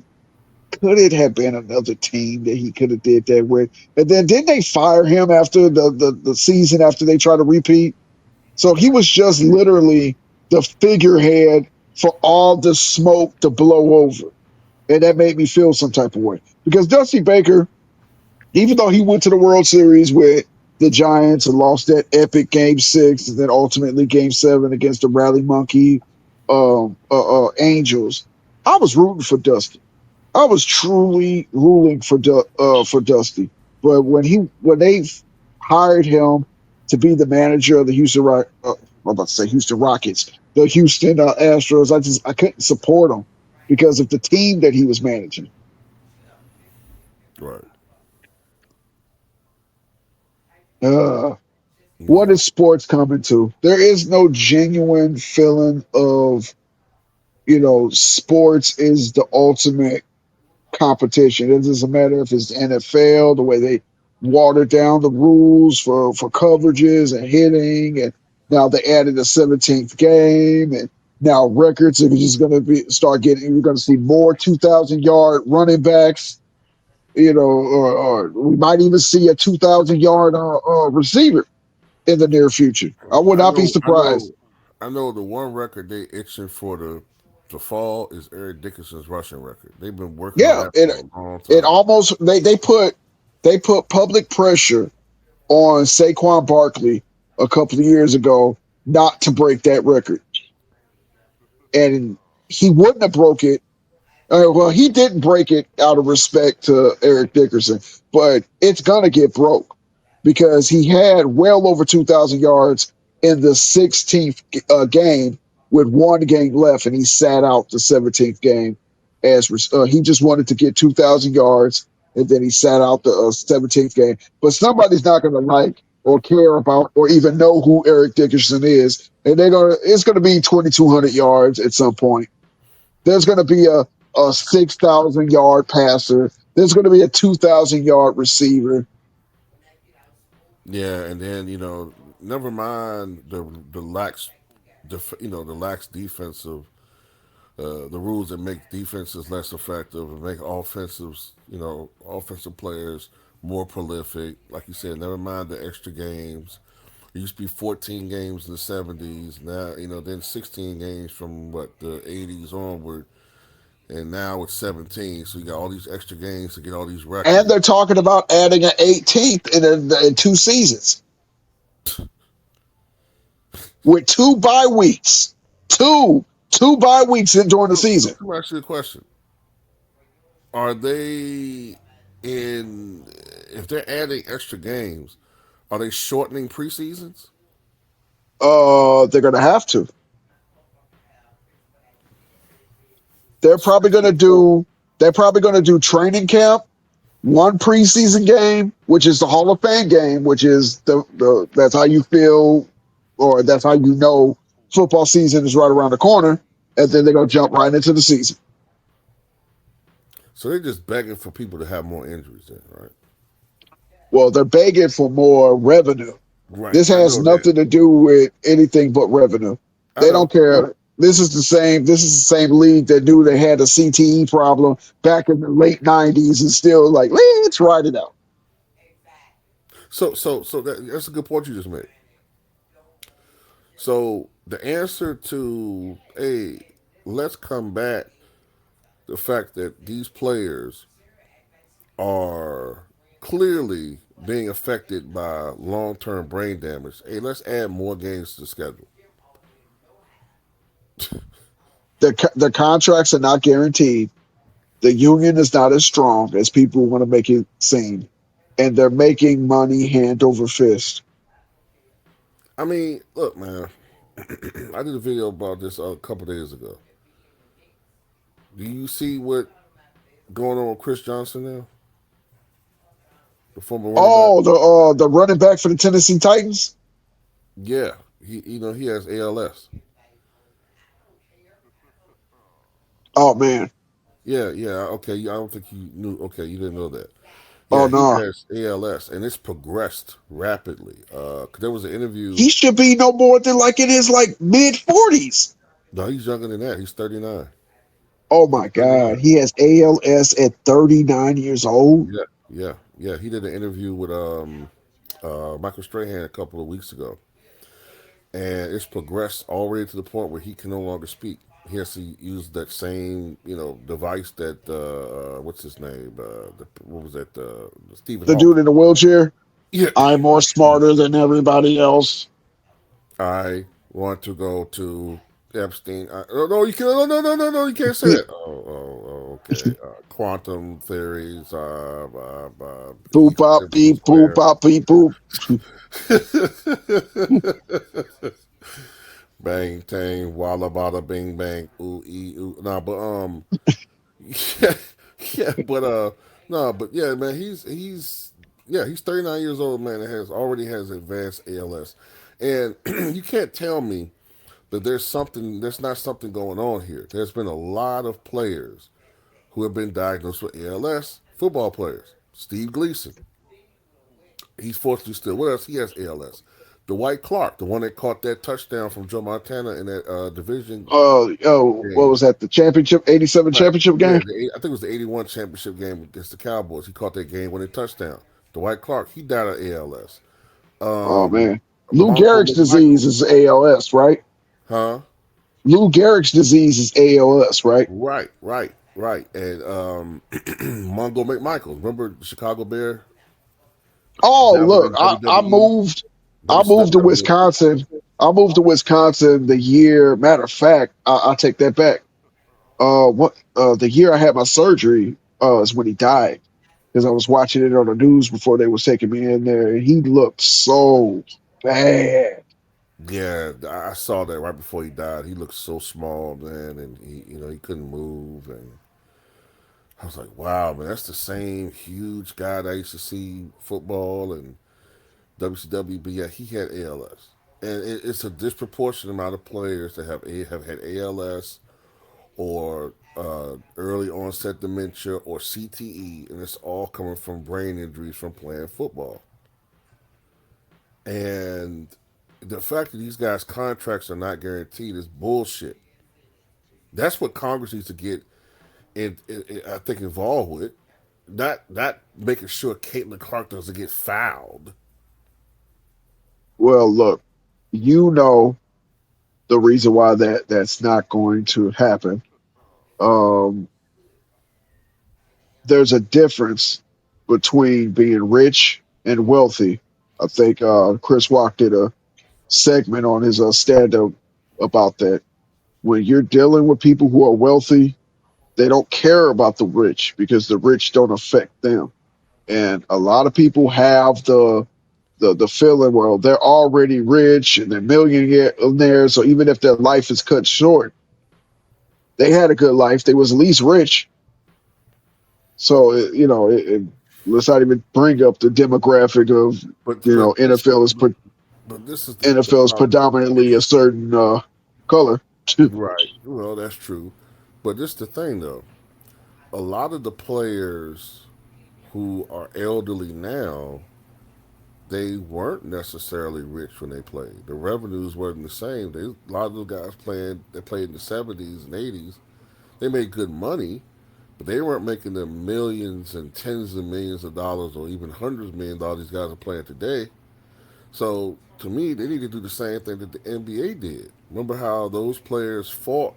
could it have been another team that he could have did that with? And then didn't they fire him after the season after they tried to repeat? So he was just literally the figurehead for all the smoke to blow over. And that made me feel some type of way. Because Dusty Baker, even though he went to the World Series with the Giants and lost that epic Game 6 and then ultimately Game 7 against the Rally Monkey Angels, I was rooting for Dusty. I was truly rooting for Dusty. But when they hired him to be the manager of the I'm about to say Houston Rockets, the Houston Astros, I couldn't support him because of the team that he was managing. Right. Uh, what Yeah. is sports coming to? There is no genuine feeling of, sports is the ultimate competition. It doesn't matter if it's the NFL, the way they watered down the rules for coverages and hitting, and now they added a 17th game, and now records are just going to be start getting. We're going to see more 2,000-yard running backs. Or we might even see a 2,000-yard receiver in the near future. I would I not be know. I know. surprised. I know. The one record they itching for the fall is Eric Dickerson's rushing record. They've been working on Yeah, that it for a long it time. almost they put public pressure on Saquon Barkley a couple of years ago not to break that record, and he wouldn't have broke it. Well, he didn't break it out of respect to Eric Dickerson, but it's gonna get broke because he had well over 2,000 yards in the 16th game with one game left, and he sat out the 17th game as he just wanted to get 2,000 yards, and then he sat out the 17th game. But somebody's not gonna like or care about or even know who Eric Dickerson is, and it's gonna be 2,200 yards at some point. There's going to be a 6,000-yard passer. There's going to be a 2,000-yard receiver. Yeah, and then never mind the lax, the lax defensive, the rules that make defenses less effective and make offensive players more prolific. Like you said, never mind the extra games. It used to be 14 games in the 70s. Now, then 16 games from the 80s onward, and now it's 17. So you got all these extra games to get all these And records. they're talking about adding an 18th in 2 seasons with two bye weeks. Two bye weeks in during the So season. let me ask you a question: Are they in? If they're adding extra games, are they shortening preseasons? They're going to have to. They're probably going to So, do. They're probably going to do training camp, one preseason game, which is the Hall of Fame game, which is the that's how you feel, or that's how you know football season is right around the corner, and then they're gonna jump right into the season. so they're just begging for people to have more injuries, then, right? Well, they're begging for more revenue. Right. This I has know that. nothing to do with anything but revenue. I They don't know. care. This is the same. This is the same league that knew they had a CTE problem back in the late '90s, and still like, let's ride it out. That's a good point you just made. So the answer to, hey, let's come back the fact that these players are clearly being affected by long-term brain damage. Hey, let's add more games to the schedule. The contracts are not guaranteed. The union is not as strong as people want to make it seem, and they're making money hand over fist. I mean, look, man. I did a video about this a couple days ago. Do you see what going on with Chris Johnson now, the former running back? Oh, the running back for the Tennessee Titans. Yeah, he has ALS. Oh man. Yeah, yeah. Okay, I don't think you knew. Okay, you didn't know that. Oh Yeah, he no. has ALS, and it's progressed rapidly. 'Cause there was an interview. He should be no more than like in his like mid 40s. No, he's younger than that. He's 39. Oh He's my God. 39. He has ALS at 39 years old. Yeah, yeah, yeah. He did an interview with Michael Strahan a couple of weeks ago, and it's progressed already to the point where he can no longer speak. He has to use that same, device that what's his name? What was that? Stephen The dude Hawking. in the wheelchair. Yeah. I'm more smarter than everybody else. I want to go to Epstein. No, no, you can't. No, no, no, no, no. You can't say that. Okay. Quantum theories. Boop Equals bop MC beep boop squared. bop beep boop. Bang tang, walla bada, bing bang, ooh ee ooh. Nah, but yeah, yeah, but no, but yeah, man, he's 39 years old, man, and already has advanced ALS, and you can't tell me that there's not something going on here. There's been a lot of players who have been diagnosed with ALS. Football players, Steve Gleason, he's fortunately still with us. He has ALS. Dwight Clark, the one that caught that touchdown from Joe Montana in that division What game. was that? The championship, 87 Right. championship Yeah, game? I think it was the '81 championship game against the Cowboys. He caught that game-winning touchdown. Dwight Clark, he died of ALS. Oh Um, man. Lou Mongo Gehrig's disease McMichael, is ALS, right? huh? Lou Gehrig's disease is ALS, right? Right, right, right. And Mongo McMichael, remember the Chicago Bear Oh, dabbled look, in WWE, I moved to WWE. Wisconsin. I moved to Wisconsin the year, matter of fact, I take that back. What the year I had my surgery is when he died. Because I was watching it on the news before they was taking me in there, and he looked so bad. Yeah, I saw that right before he died. He looked so small, man, and he couldn't move, and I was like, wow, man, that's the same huge guy that I used to see football and WCW, but yeah, he had ALS, and it's a disproportionate amount of players that have had ALS or early onset dementia or CTE, and it's all coming from brain injuries from playing football. And the fact that these guys' contracts are not guaranteed is bullshit. That's what Congress needs to get, I think, involved with. Not making sure Caitlin Clark doesn't get fouled. Well, look, you know the reason why that's not going to happen. Um, there's a difference between being rich and wealthy. I think Chris Rock did a segment on his stand up about that. When you're dealing with people who are wealthy, they don't care about the rich because the rich don't affect them. And a lot of people have the feeling, well, they're already rich and they're millionaires, so even if their life is cut short, they had a good life. They was at least rich. So let's not even bring up the demographic of But but this NFL is but this is the NFL is problem. predominantly a certain color. Right. Well, that's true. But this the thing though. A lot of the players who are elderly now, they weren't necessarily rich when they played. The revenues weren't the same. A lot of those guys they played in the '70s and '80s. They made good money, but they weren't making the millions and tens of millions of dollars or even hundreds of million dollars these guys are playing today. So to me, they need to do the same thing that the NBA did. Remember how those players fought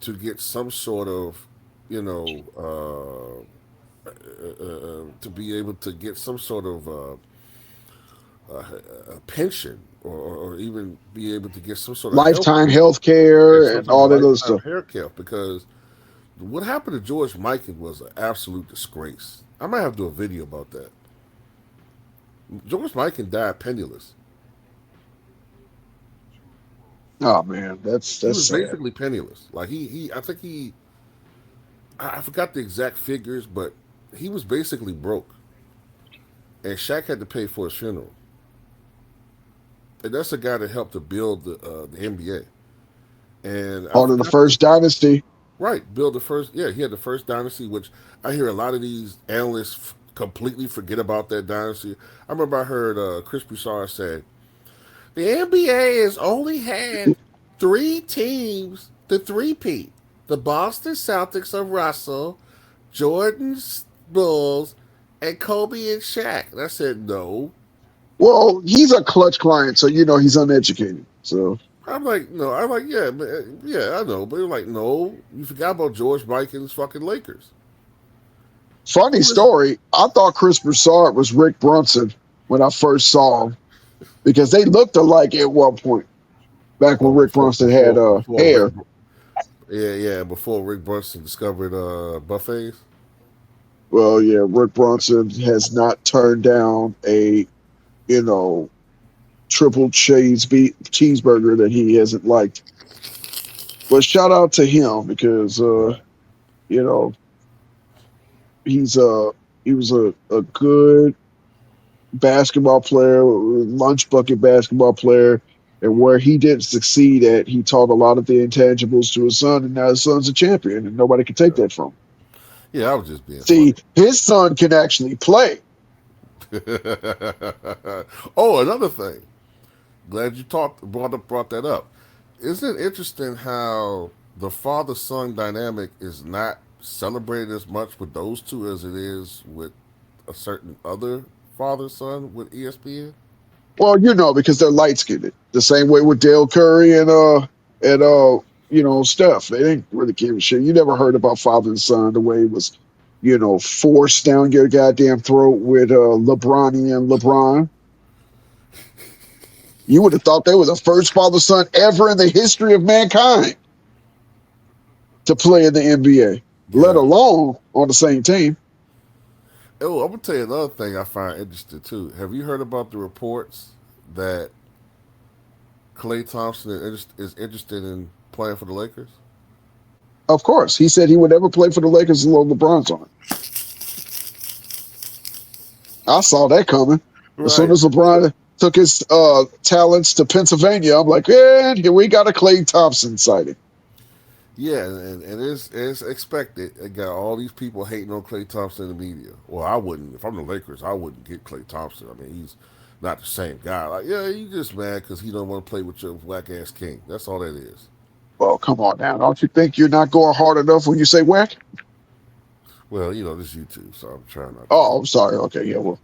to get some sort of, you know, to be able to get some sort of a pension, or even be able to get some sort of health Lifetime care, health and care some and sort of all that other lifetime stuff. hair care, because what happened to George Mikan was an absolute disgrace. I might have to do a video about that. George Mikan died penniless. Oh man, He that's was sad. basically penniless. Like he I think I forgot the exact figures, but he was basically broke, and Shaq had to pay for his funeral. And that's a guy that helped to build the NBA. And I Part of the forgot the first dynasty. right build the first. Yeah, he had the first dynasty, which I hear a lot of these analysts completely forget about that dynasty. I remember I heard Chris Broussard say the NBA has only had three teams to three-peat: the Boston Celtics of Russell, Jordan's Bulls, and Kobe and Shaq. And I said no. Well, he's a clutch client, so you know he's uneducated. So I'm like, no. I'm like, yeah, yeah, I know. But you're like, no, you forgot about George Mikan's fucking Lakers. funny Who is? story. I thought Chris Broussard was Rick Brunson when I first saw him because they looked alike at one point back when Oh, Rick Brunson had before Rick. hair. Yeah, yeah, before Rick Brunson discovered buffets. Well, yeah, Rick Brunson has not turned down a you know cheeseburger that he hasn't liked. But shout out to him because Right. you know he's he was a good basketball player, lunch bucket basketball player, and where he didn't succeed at, he taught a lot of the intangibles to his son, and now his son's a champion, and nobody can take that from him. Yeah, I was just being See, funny. his son can actually play. Oh, another thing. Glad you brought that up. Isn't it interesting how the father son dynamic is not celebrated as much with those two as it is with a certain other father son with ESPN? Well, you know, because they're light skinned. The same way with Dale Curry and Steph. They didn't really give a shit. You never heard about father and son the way it was, forced down your goddamn throat with LeBronian LeBron. You would have thought they were the first father son ever in the history of mankind to play in the NBA, let Yeah. alone on the same team. Oh, I'm gonna tell you another thing I find interesting too. Have you heard about the reports that Klay Thompson is interested in playing for the Lakers? Of course, he said he would never play for the Lakers as long as LeBron's on it. I saw that coming. As soon Right. as LeBron took his talents to Pennsylvania, I'm like, man, here we got a Klay Thompson sighting. Yeah, and it's expected. It got all these people hating on Klay Thompson in the media. Well, I wouldn't. If I'm the Lakers, I wouldn't get Klay Thompson. I mean, he's not the same guy. Like, yeah, you just mad because he don't want to play with your whack ass king. That's all that is. Well, come on now. Don't you think you're not going hard enough when you say whack? Well, this is YouTube, so I'm trying not to. Oh, I'm sorry. Okay, yeah, well.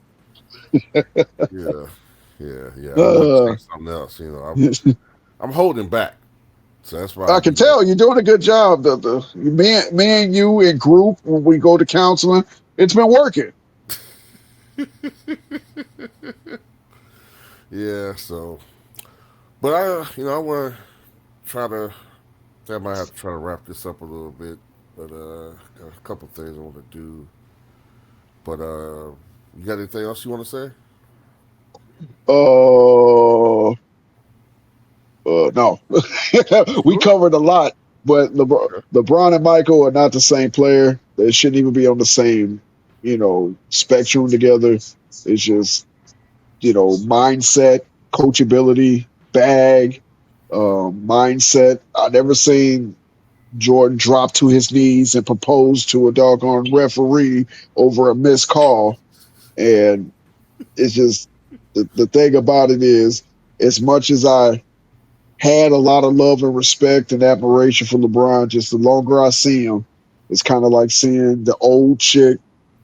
Yeah, yeah. I want to say Uh, something else. I'm holding back, so that's why I I can do that. tell you're doing a good job. The me and you in group when we go to counseling, it's been working. Yeah. So, but I want to try to. I might have to try to wrap this up a little bit, but got a couple things I want to do. But you got anything else you want to say? Uh, no, You we sure? covered a lot, but Okay. LeBron and Michael are not the same player. They shouldn't even be on the same, spectrum together. It's just, mindset, coachability, bag, mindset. I never seen Jordan drop to his knees and propose to a doggone referee over a missed call. And it's just the thing about it is, as much as I had a lot of love and respect and admiration for LeBron, just the longer I see him, it's kind of like seeing the old chick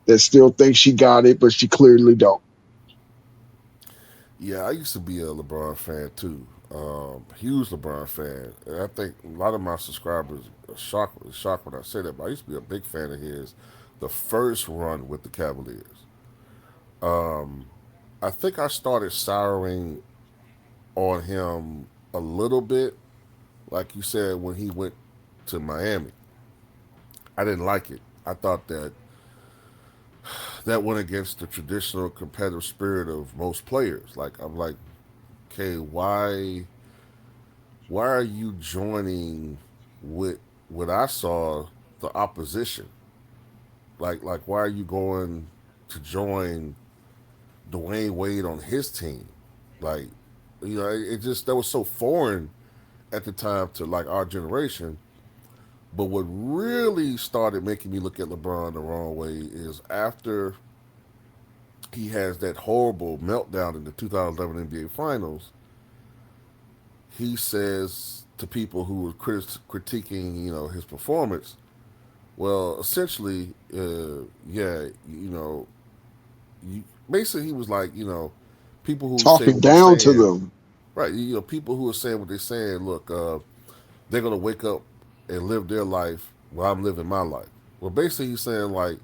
that still thinks she got it, but she clearly don't. Yeah, I used to be a LeBron fan too. Huge LeBron fan. And I think a lot of my subscribers are shocked when I say that, but I used to be a big fan of his the first run with the Cavaliers. I think I started souring on him a little bit, like you said, when he went to Miami. I didn't like it. I thought that went against the traditional competitive spirit of most players. Like I'm like, okay, why are you joining with what I saw the opposition? Like why are you going to join Dwayne Wade on his team? Like, it just that was so foreign at the time to like our generation. But what really started making me look at LeBron the wrong way is after he has that horrible meltdown in the 2011 NBA Finals. He says to people who were critiquing, his performance, well, essentially, yeah, basically he was like, people who say talking what they're down to saying, them. right? People who are saying what they're saying. Look, they're gonna wake up and live their life while I'm living my life. Well, basically, he's saying like,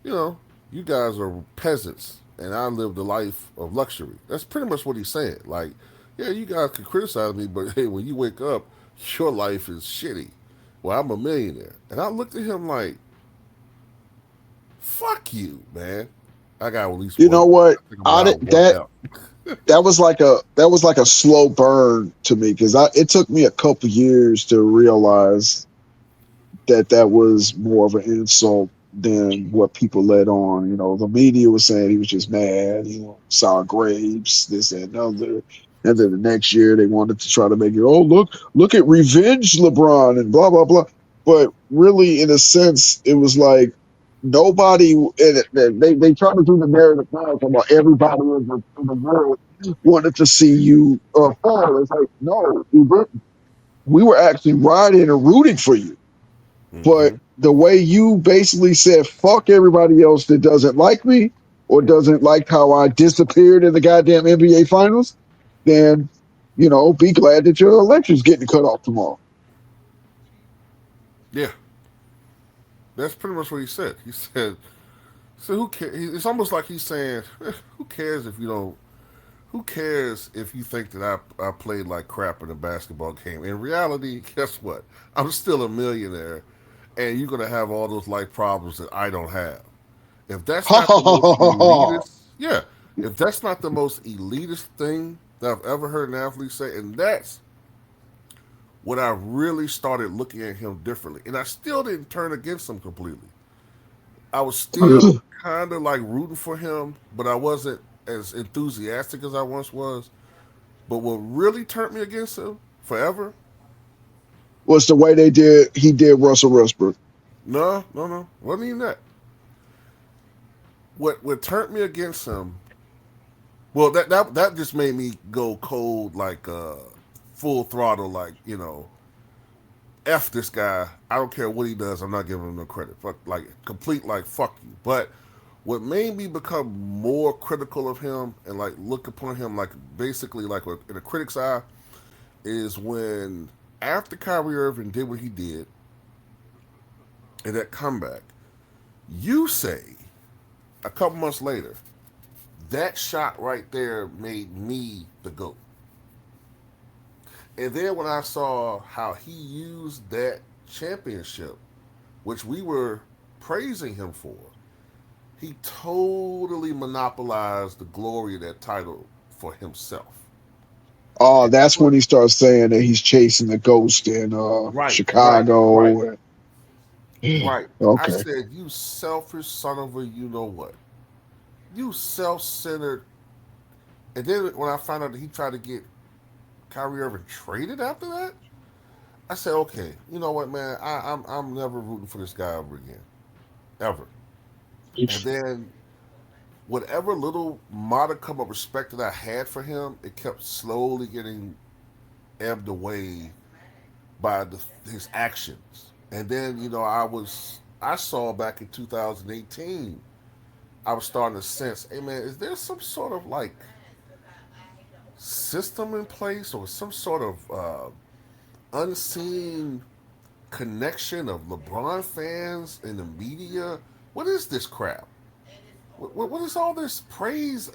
you know, you guys are peasants, and I live the life of luxury. That's pretty much what he's saying. Like, yeah, you guys can criticize me, but hey, when you wake up, your life is shitty. Well, I'm a millionaire, and I looked at him like, fuck you, man. I got at least You one. know what? I think I'm I allowed did one that. out. That was like a slow burn to me because it took me a couple years to realize that was more of an insult than what people let on. The media was saying he was just mad, sour grapes, this and another. And then the next year they wanted to try to make it, oh, look at revenge LeBron and blah, blah, blah. But really, in a sense, it was like nobody, they tried to do the narrative now about everybody in the world wanted to see you fall. It's like, no, we were actually riding and rooting for you. But Hmm. the way you basically said, fuck everybody else that doesn't like me or doesn't like how I disappeared in the goddamn NBA finals, then, be glad that your election's getting cut off tomorrow. Yeah, that's pretty much what he said. He said, "So who cares?" It's almost like he's saying, "Who cares if you don't who cares if you think that I played like crap in a basketball game? In reality, guess what? I'm still a millionaire, and you're gonna have all those life problems that I don't have. If that's Ha not ha the ha most ha ha. elitist, yeah, if that's not the most elitist thing that I've ever heard an athlete say, and that's when I really started looking at him differently, and I still didn't turn against him completely. I was still kind of like rooting for him, but I wasn't as enthusiastic as I once was. But what really turned me against him forever? Was the way he did Russell Westbrook. No, no, no. Wasn't even that. What turned me against him? Well, that just made me go cold, like full throttle, like f this guy. I don't care what he does. I'm not giving him no credit. Fuck, like complete, like fuck you. But what made me become more critical of him and like look upon him like basically like in a critic's eye is when after Kyrie Irving did what he did in that comeback, you say a couple months later, that shot right there made me the GOAT. And then when I saw how he used that championship, which we were praising him for, he totally monopolized the glory of that title for himself. Oh, And that that's when was he starts saying that he's chasing the ghost in right, right, right, Chicago. right. I Okay. said, you selfish son of a you know what? You self centered. And then when I found out that he tried to get Kyrie Irving traded after that, I said, okay, you know what, man? I'm never rooting for this guy ever again, ever. And then whatever little modicum of respect that I had for him, it kept slowly getting ebbed away by his actions. And then I saw back in 2018, I was starting to sense, hey man, is there some sort of like system in place or some sort of unseen connection of LeBron fans and the media. What is this crap? What is all this praise?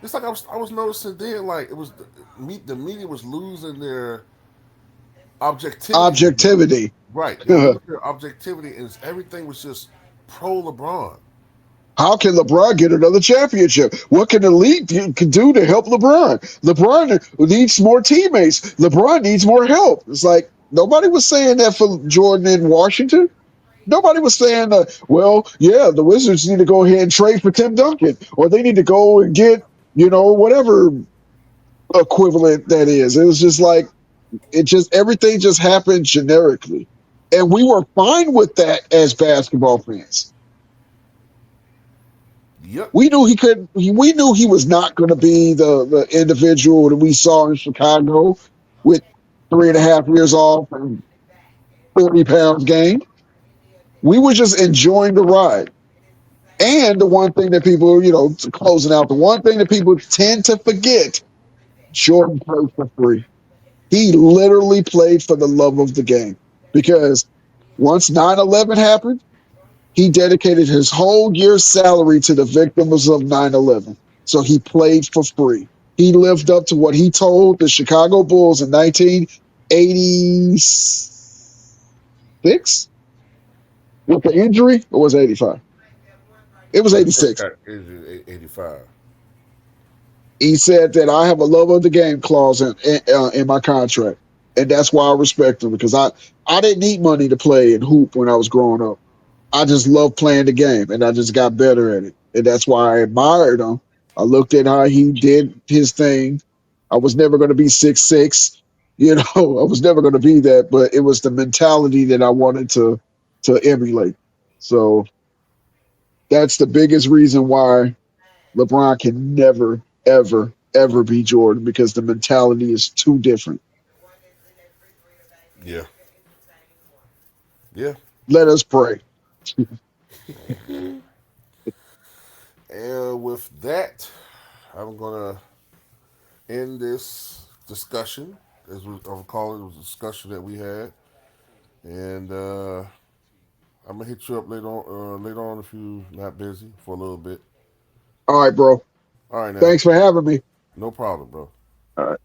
It's like I was noticing then, like it was the media was losing their objectivity again. Objectivity. Right, they were losing their objectivity, and everything was just pro LeBron. How can LeBron get another championship? What can the league can do to help LeBron? LeBron needs more teammates. LeBron needs more help. It's like nobody was saying that for Jordan in Washington. Nobody was saying, well, yeah, the Wizards need to go ahead and trade for Tim Duncan, or they need to go and get, whatever equivalent that is. It was just like, everything just happened generically. And we were fine with that as basketball fans. Yep. We knew he could. We knew he was not going to be the individual that we saw in Chicago with 3.5 years off and 30 pounds gained. We were just enjoying the ride. And the one thing that people, closing out, the one thing that people tend to forget: Jordan played for free. He literally played for the love of the game because once 9/11 happened, he dedicated his whole year's salary to the victims of 9/11. So he played for free. He lived up to what he told the Chicago Bulls in 1986 with the injury, or was it 85? It was I think 86. that is 85. He said that I have a love of the game clause in my contract. And that's why I respect him because I didn't need money to play and hoop when I was growing up. I just loved playing the game and I just got better at it. And that's why I admired him. I looked at how he did his thing. I was never going to be 6'6". I was never going to be that, but it was the mentality that I wanted to emulate. So that's the biggest reason why LeBron can never, ever, ever be Jordan because the mentality is too different. Yeah. Yeah. Let us pray. And with that, I'm gonna end this discussion, as I'm calling it, was a discussion that we had, and I'm gonna hit you up later on if you're not busy for a little bit. All right, bro. All right, now, Thanks for having me. no problem, bro. All right.